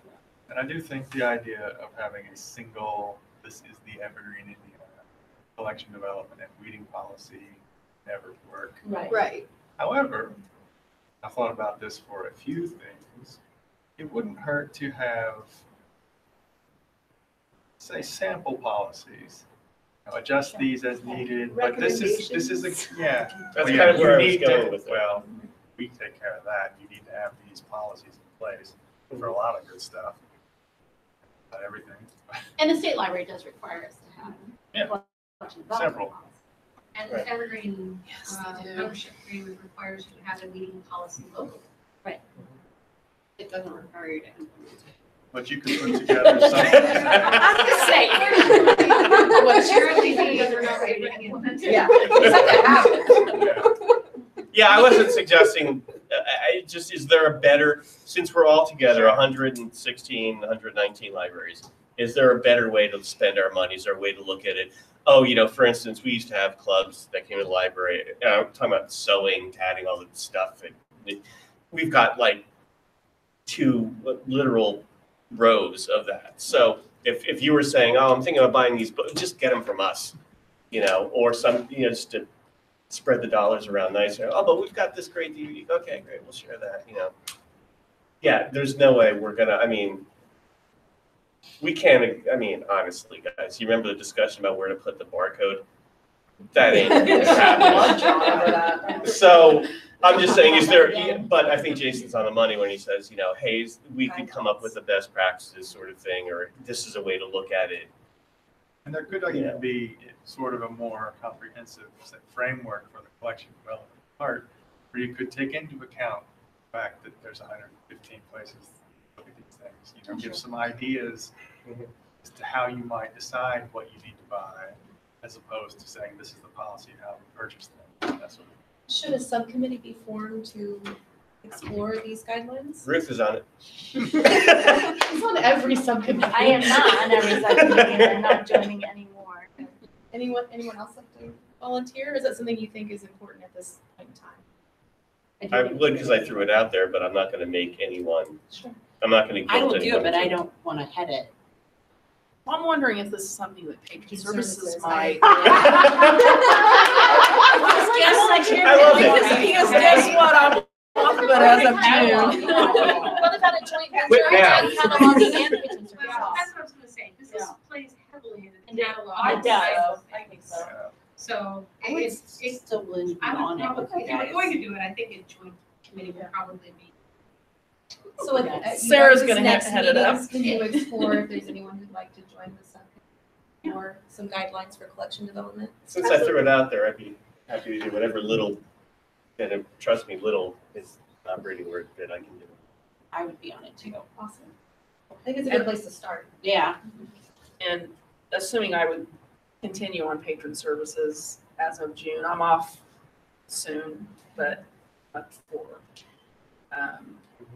S5: and I do think the idea of having a single, this is the Evergreen Indiana collection development and weeding policy never work.
S11: Right.
S5: However, I thought about this for a few things. It wouldn't hurt to have, say, sample policies. Adjust these as needed, but this is
S4: That's kind of where I was going with it.
S5: Well, we take care of that. You need to have these policies in place for a lot of good stuff. Not everything.
S10: And the state library does require us to have.
S5: Yeah.
S10: collection development
S5: Several.
S10: policy.
S7: And
S4: Right.
S7: the Evergreen
S9: Yes, they do.
S7: membership agreement requires you to have a meeting policy locally.
S13: It doesn't require you to implement it.
S5: But you could put together something.
S7: What's your leaving, we're not ready to implement it.
S13: Yeah, it's like a habit.
S4: Yeah, I wasn't suggesting, I just, is there a better, since we're all together, 116, 119 libraries, is there a better way to spend our money? Is there a way to look at it? Oh, for instance, we used to have clubs that came to the library. I'm talking about sewing, tatting, all that stuff. And we've got like 2 literal rows of that. So if you were saying, oh, I'm thinking about buying these books, just get them from us, or some, just to spread the dollars around nicer. Oh, but we've got this great DVD. Okay, great, we'll share that, Yeah, there's no way we're gonna, we can't, honestly, guys, you remember the discussion about where to put the barcode? That ain't happening. So I'm just saying, but I think Jason's on the money when he says, hey, we could come up with the best practices sort of thing, or this is a way to look at it.
S5: And there could even be sort of a more comprehensive framework for the collection development part, where you could take into account the fact that there's 115 places to look at these things. Give some ideas as to how you might decide what you need to buy, as opposed to saying this is the policy of how we purchase them. That sort of thing.
S2: Should a subcommittee be formed to explore these guidelines?
S4: Ruth is on it.
S6: She's on every subcommittee.
S10: I am not on every subcommittee, and I'm not joining anymore.
S2: Anyone else like to volunteer? Or is that something you think is important at this point in time?
S4: I would because I threw it out there, but I'm not going to make anyone.
S2: Sure.
S4: I'm not going to.
S3: I will do it, but I don't want to head it.
S9: Well, I'm wondering if this is something that Patron Services
S2: Services.
S9: might.
S4: I love it.
S9: Because guess what? I'm off of it as of June.
S2: What about a joint
S4: Quit
S2: venture
S4: now.
S2: and cataloging and Patron Services?
S7: Well, that's what I was gonna say, this is, plays heavily in the catalog.
S10: It does.
S7: I think so.
S5: Yeah.
S7: So
S3: I would
S7: it's,
S3: still willing to be
S7: I
S3: on
S7: would
S3: it
S7: probably,
S3: with you
S7: if you were
S3: guys.
S7: going to do it, I think a joint committee would probably be.
S2: So at
S9: Sarah's
S2: you
S9: gonna
S2: guys'
S9: head it up.
S2: next meetings, can you explore if there's anyone who'd like to join the subcommittee or some guidelines for collection development?
S4: Since I threw it out there, I'd be happy to do whatever little, and trust me, little is an operating word that I can do.
S3: I would be on it too.
S2: Awesome. I think it's a good place to start.
S3: Yeah.
S9: And assuming I would continue on Patron Services as of June, I'm off soon, but for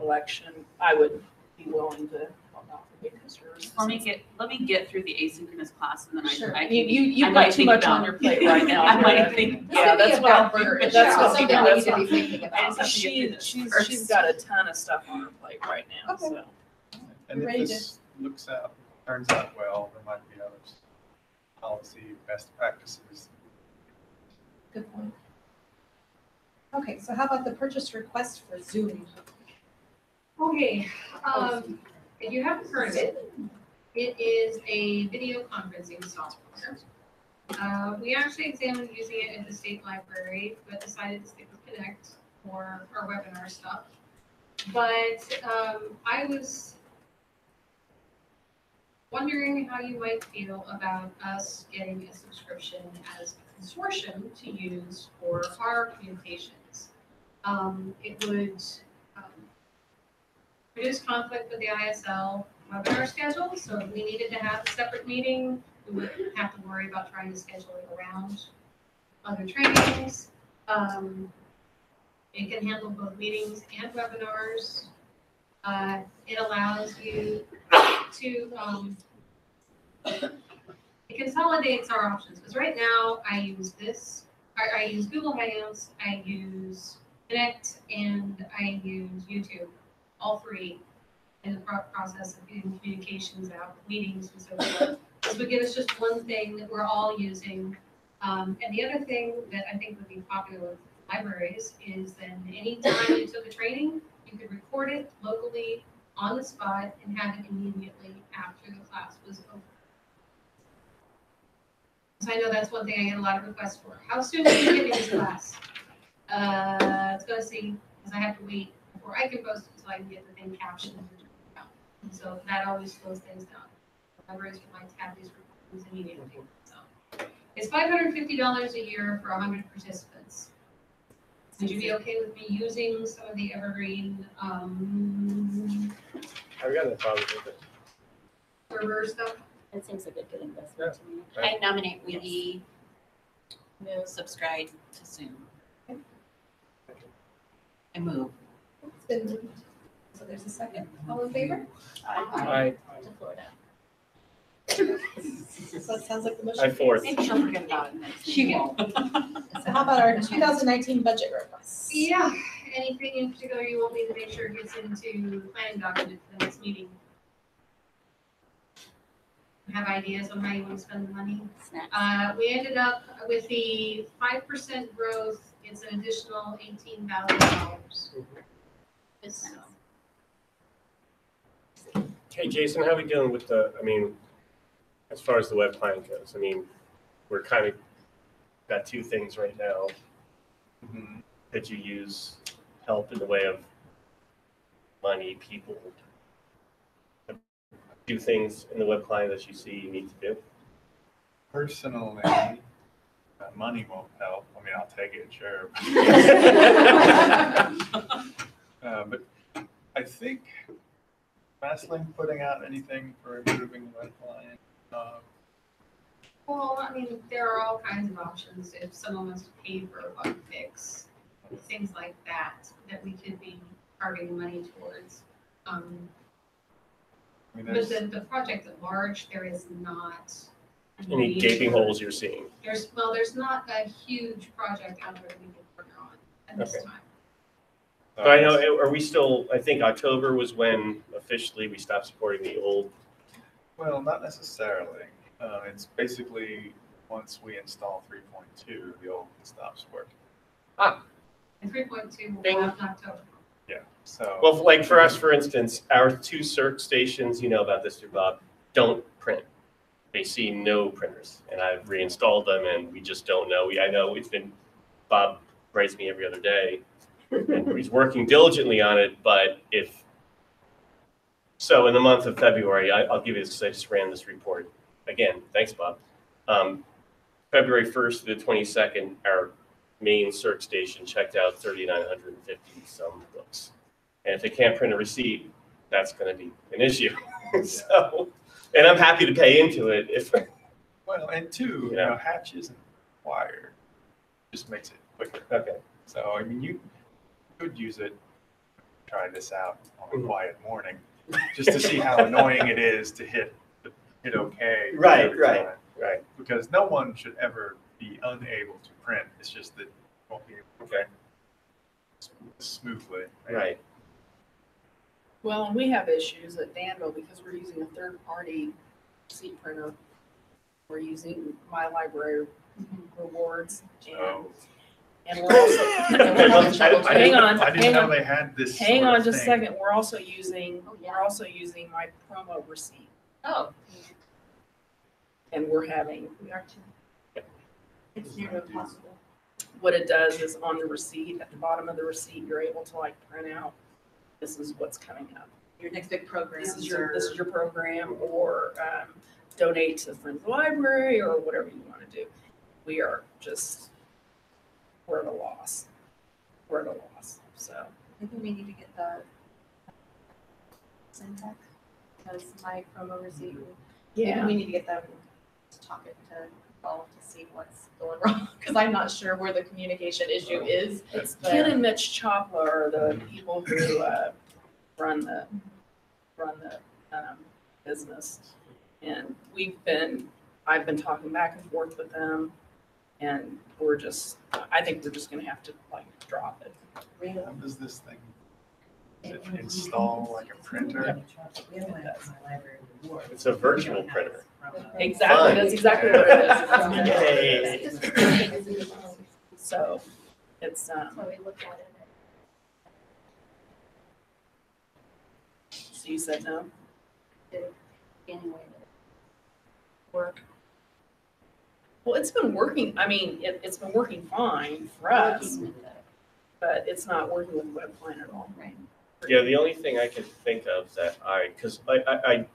S9: election, I would be willing to help out for Patron Services.
S15: Let me get through the asynchronous class and then
S2: Sure.
S15: I can.
S9: You've
S15: I
S9: got
S15: might
S9: too
S15: think
S9: much
S15: about-
S9: on your plate right now.
S15: I might think.
S9: Yeah, that's what
S2: That's
S9: something
S2: something we need to
S9: that's
S2: be thinking about.
S9: she's got a ton of stuff on her plate right now,
S2: Okay.
S9: so.
S5: And
S2: Ready
S5: if
S2: to-
S5: this turns out well, there might be others. Policy, best practices.
S2: Good point. Okay, so how about the purchase request for Zoom?
S7: Okay, if you haven't heard of it, it is a video conferencing software. We actually examined using it at the state library, but decided to stick with Connect for our webinar stuff. But I was wondering how you might feel about us getting a subscription as a consortium to use for our communications. It would reduce conflict with the ISL webinar schedule, so if we needed to have a separate meeting, we wouldn't have to worry about trying to schedule it around other trainings. It can handle both meetings and webinars. It allows you to, it consolidates our options, because right now I use I use Google Hangouts, I use Connect, and I use YouTube, all three in the process of getting communications out, meetings and so forth. This would give us just one thing that we're all using. And the other thing that I think would be popular with libraries is that any time you took a training, you could record it locally on the spot and have it immediately after the class was over. So I know that's one thing I get a lot of requests for. How soon can you get me this class? It's gonna see, because I have to wait before I can post it so I can get the thing captioned. And so that always slows things down. libraries can like tab these recordings immediately, so. It's $550 a year for 100 participants. Would you be okay with me using some of the Evergreen,
S4: I've got no problem with it.
S7: server stuff?
S10: It seems like a good investment to me.
S3: I nominate we subscribe to Zoom. I move.
S2: It's been moved. So there's a second. All in favor?
S4: I
S10: To Florida.
S2: So it sounds like the motion.
S4: I fourth.
S15: Maybe she'll forget about it next week.
S3: You won't.
S2: So how about our 2019 budget requests?
S7: Yeah, anything in particular you want me to make sure gets into the planning document for the next meeting? Have ideas on how you want to spend the money?
S10: Snacks.
S7: We ended up with the 5% growth, it's an additional $18,000.
S4: Hey, Jason, how are we doing with as far as the web client goes? I mean, we're kind of got two things right now. Could you use help in the way of money, people, do things in the web client that you see you need to do?
S5: Personally, money won't help. I mean, I'll take it, sure. But I think Masling putting out anything for improving the web client.
S7: Well, I mean, there are all kinds of options if someone wants to pay for a bug fix, things like that, that we could be targeting money towards.
S5: I mean,
S7: But the project at large, there is not. a
S4: Any
S7: need
S4: gaping
S7: for-
S4: holes you're seeing?
S7: There's not a huge project out there that we can partner on at this
S4: Okay.
S7: time.
S4: But I know, are we still, I think October was when officially we stopped supporting the old.
S5: Well, not necessarily. It's basically once we install 3.2, the old stops working.
S7: And 3.2 will
S4: Bing.
S7: go out in October.
S5: Yeah. So.
S4: Well, like for us, for instance, our two Circ stations, you know about this through Bob, don't print. They see no printers, and I've reinstalled them, and we just don't know. I know it's been, Bob writes me every other day, and he's working diligently on it, but so in the month of February, I'll give you this because I just ran this report. Again, thanks, Bob. February 1st to the 22nd, our main Circ station checked out 3,950 some books. And if they can't print a receipt, that's going to be an issue. So, and I'm happy to pay into it if.
S5: Well, and two, you know, Hatch isn't required. Just makes it quicker.
S4: Okay.
S5: So, I mean, you could use it, try this out on a quiet morning, just to see how annoying it is to hit okay.
S4: Right.
S5: Because no one should ever be unable to print. It's just that you won't be able to print smoothly.
S4: Right.
S9: Well, and we have issues at Danville because we're using a third-party receipt printer. We're using My Library Rewards, and we're also hang on.
S5: I didn't know they had this.
S9: Hang
S5: sort
S9: on
S5: of
S9: just a
S5: thing.
S9: second. We're also using my promo receipt,
S2: Oh,
S9: and we are too.
S2: it's near impossible.
S9: What it does is on the receipt, at the bottom of the receipt, you're able to like print out, this is what's coming up.
S15: Your next big program.
S9: This is your program, or donate to Friends of the Library, or whatever you want to do. We're at a loss. So
S2: I think we need to get the syntax, because my promo receipt, maybe we need to get them to talk it to Paul to see what's going wrong, because I'm not sure where the communication issue is.
S9: it's Ken and Mitch Chopla are the people who run the business, and I've been talking back and forth with them, and I think we're just gonna have to like drop it.
S5: How does this thing install like a printer?
S4: It's a virtual printer.
S9: Exactly,
S4: Fun.
S9: that's exactly what it is. So it's
S10: So we looked at it.
S9: so you said no?
S10: Anyway,
S9: Work. Well, it's been working, I mean, it's been working fine for us, but it's not working with web client at all.
S10: Right.
S4: Yeah, the only thing I can think of that because I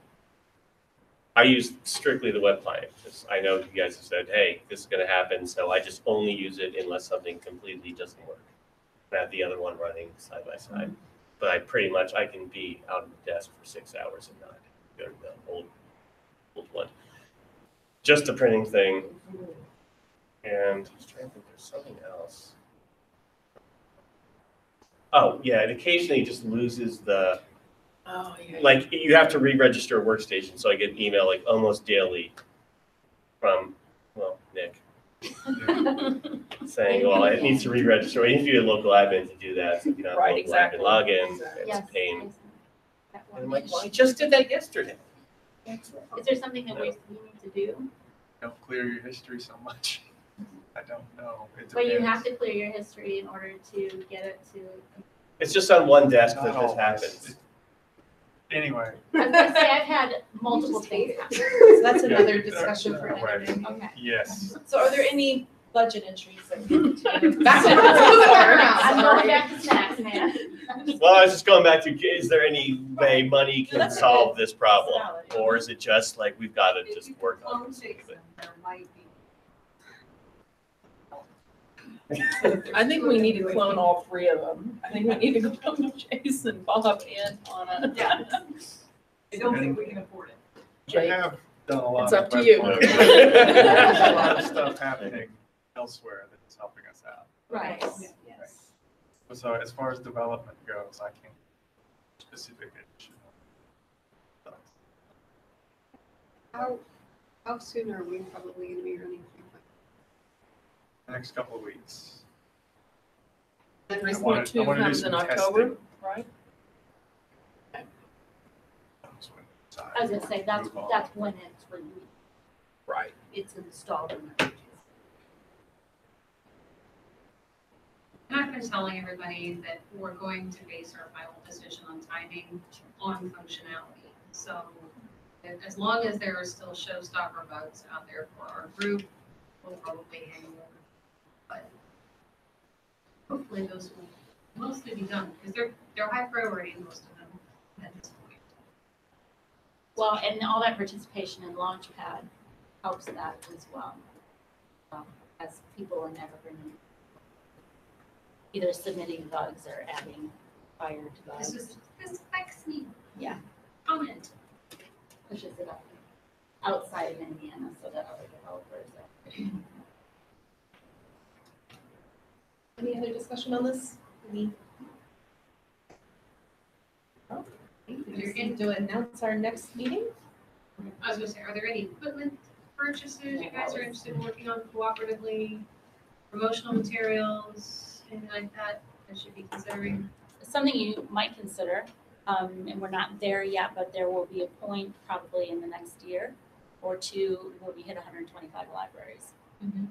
S4: I use strictly the web client, because I know you guys have said, hey, this is gonna happen, so I just only use it unless something completely doesn't work. I have the other one running side by side, but I can be out of the desk for 6 hours and not go to the old one. Just the printing thing, and I was trying to think there's something else. Oh, yeah, it occasionally just loses the,
S9: Oh, yeah.
S4: like, you have to re-register a workstation, so I get an email like almost daily from, well, Nick, saying, well, it needs to re-register. You need to be a local admin to do that, so if you don't have
S9: Right,
S4: a local
S9: exactly.
S4: admin login,
S9: Exactly.
S4: it's a pain.
S10: That
S4: And I'm
S10: one.
S4: like, well, I just did that yesterday.
S10: Is there something that we need to do?
S5: Don't clear your history so much. I don't know. It
S10: But you
S5: depends.
S10: have to clear your history in order to get it to.
S4: It's just on one desk
S5: Not
S4: that this
S5: always.
S4: happens.
S5: Anyway,
S10: I was gonna say, I've had multiple things happen.
S2: So that's another discussion for another day.
S10: Okay.
S5: yes.
S2: So are there any budget entries that we need to?
S7: Back to
S10: I'm going back to snacks, man.
S4: Well, I was just going back to, is there any way money
S2: No,
S4: can
S2: that's
S4: solve
S2: good.
S4: this problem?
S2: Valid.
S4: Or is it just like, we've got to
S12: If
S4: just
S12: you could
S4: work on
S12: clone
S4: this?
S12: Jason, there might be.
S9: I think we need to clone all three of them. I think we need to clone Jason, Bob, and Anna.
S12: Yeah. I don't think we can afford it.
S5: We have done a lot
S9: It's
S5: of
S9: up to
S5: web
S9: you.
S5: client. There's a lot of stuff happening elsewhere that's helping us out.
S10: Right.
S2: Yes.
S5: So as far as development goes, I can't specific issue.
S11: How soon are we probably gonna be running?
S5: The next couple of weeks.
S2: And
S5: I
S9: 3.2
S5: wanna do
S9: comes
S5: some
S9: in October,
S5: testing.
S9: right?
S10: I was gonna say, that's when it's released.
S9: Right.
S10: It's installed in the.
S7: I've been telling everybody that we're going to base our final decision on timing on functionality. So as long as there are still showstopper bugs out there for our group, we'll probably hang on. But hopefully those will mostly be done because they're high priority, most of them at this point.
S10: Well, and all that participation in Launchpad helps that as well. As people in Evergreen either submitting bugs or adding fire to bugs.
S7: This affects me.
S10: Yeah.
S7: Comment.
S10: Pushes it up outside of Indiana so that other developers are.
S2: Any other discussion on this? Any? Oh, we just need to announce our next meeting.
S7: I was gonna say, are there any equipment purchases you guys are interested in working on cooperatively? Promotional materials, anything like that should be considering?
S10: Something you might consider, and we're not there yet, but there will be a point probably in the next year or two where we hit 125 libraries.
S2: Mhm.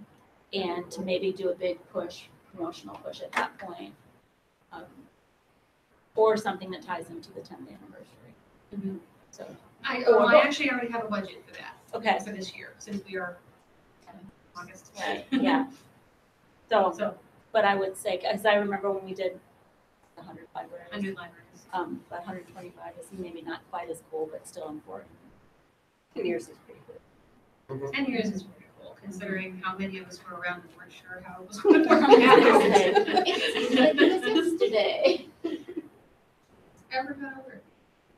S10: And to maybe do a big push, promotional push at that point. Or something that ties into the 10th anniversary. So,
S7: I
S10: Or-
S7: actually already have a budget for that.
S10: okay.
S7: For this year, since we are August.
S10: Right, yeah. So,
S7: So,
S10: but I would say, because I remember when we did 100 libraries,
S7: 100 libraries.
S10: but 125 is maybe not quite as cool, but still important.
S11: 10 years is pretty good.
S7: 10 years is pretty cool, considering how many of us were around and weren't sure how it was going to work out.
S10: It was yesterday.
S7: Ever gonna work?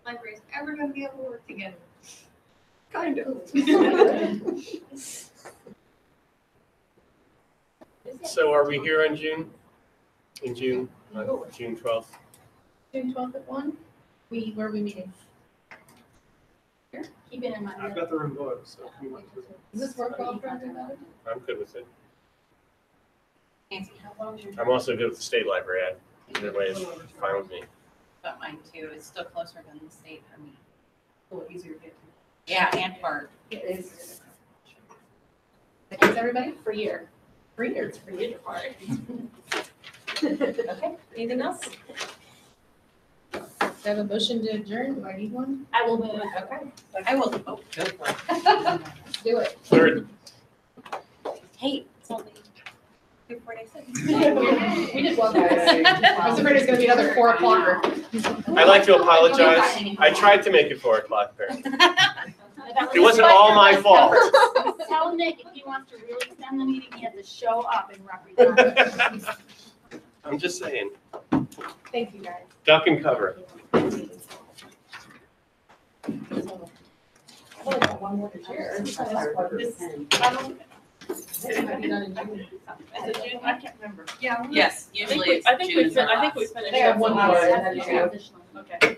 S7: Libraries ever gonna be able to work together?
S11: Kind of.
S4: So are we here in June? In June, on June 12th?
S2: June 12th at 1? Where are we meeting?
S10: Keep it in mind.
S1: I've got the room booked, so if you want to.
S2: Does this work well for everybody?
S4: I'm good with it.
S3: Nancy, how long is your?
S4: I'm also good with the state library. Either way is fine with me.
S3: Got mine too. It's still closer than the state for me.
S12: A little easier to get to.
S3: Yeah, and part.
S2: It is. Thanks, everybody.
S10: For year.
S2: For years.
S10: It's for you to part.
S2: Okay, anything else? Do I have a motion to adjourn? Do I need one?
S10: I will move.
S2: Okay,
S3: I will, oh, go for it.
S2: let's do it.
S4: Third,
S3: Hey, it's only 2:46.
S2: We did well, guys. I was afraid it was gonna be another 4 o'clocker.
S4: I'd like to apologize. I tried to make it 4 o'clock, apparently. It wasn't all my fault.
S10: Tell Nick if he wants to really extend the meeting, he has to show up and represent.
S4: I'm just saying,
S2: Thank you, guys.
S4: duck and cover.
S12: One more to share.
S13: I can't remember.
S12: Yeah.
S3: Yes, usually
S9: I think we
S3: it's June.
S9: finished.
S12: They have one more.
S13: Okay.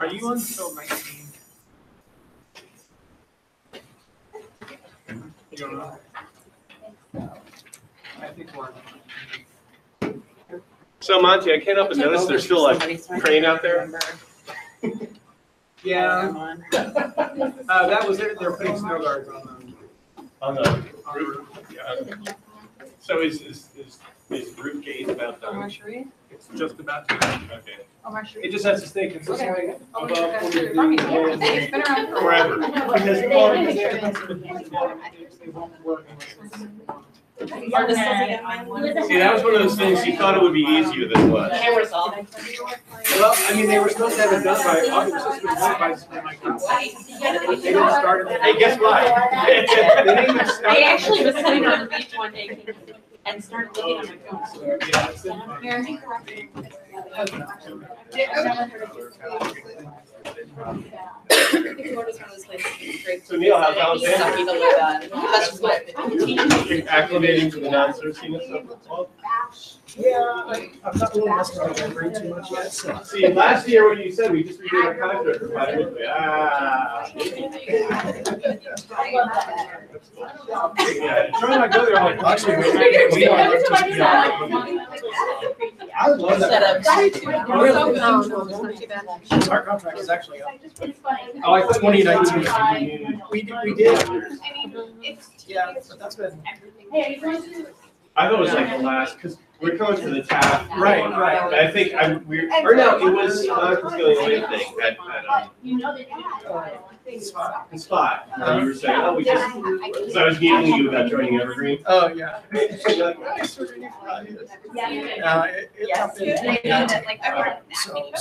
S5: Are you on until 19? You don't know? I think we're.
S4: So Monty, I can't help but notice there's still a crane out there.
S1: Yeah, that was it, they're putting snow guards on them.
S4: On the roof. Yeah. So is roof gate about done?
S1: It's just about to,
S4: Okay.
S1: it just has to stay consistent above.
S12: It's been around for
S4: Forever.
S1: Because
S10: They
S1: well,
S10: make
S1: because
S10: sure
S1: it won't work unless it's-
S4: See, that was one of those things, you thought it would be easier than it was.
S3: Camera's off.
S1: Well, I mean, they were supposed to have it done by August, it was supposed to be done by spring, like, they didn't start it.
S4: Hey, guess what?
S1: They didn't even start.
S3: I actually was sitting on the beach one day and started looking at my phone.
S1: Yeah, it's in-
S4: So Neil, how's Alexander?
S3: Sucky to live on. That's just my opinion.
S4: Acclimating to the non-Circiness stuff as well?
S1: Yeah, I'm not really messing with my brain too much yet, so.
S4: See, last year when you said we just redid our contract for 5 months, Yeah,
S1: Try not to go there, like, actually, I would love that. Our contract is actually up. I like 2019. We did. Yeah, but that's been.
S4: I thought it was like the last, because we're coming to the tap.
S1: Right.
S4: I think or no, it was non-concealing away thing at the spot. And you were saying, oh, we just, because I was emailing you about joining Evergreen.
S1: Oh, yeah.
S4: You're like,
S1: It's up in-
S12: Like,
S1: So.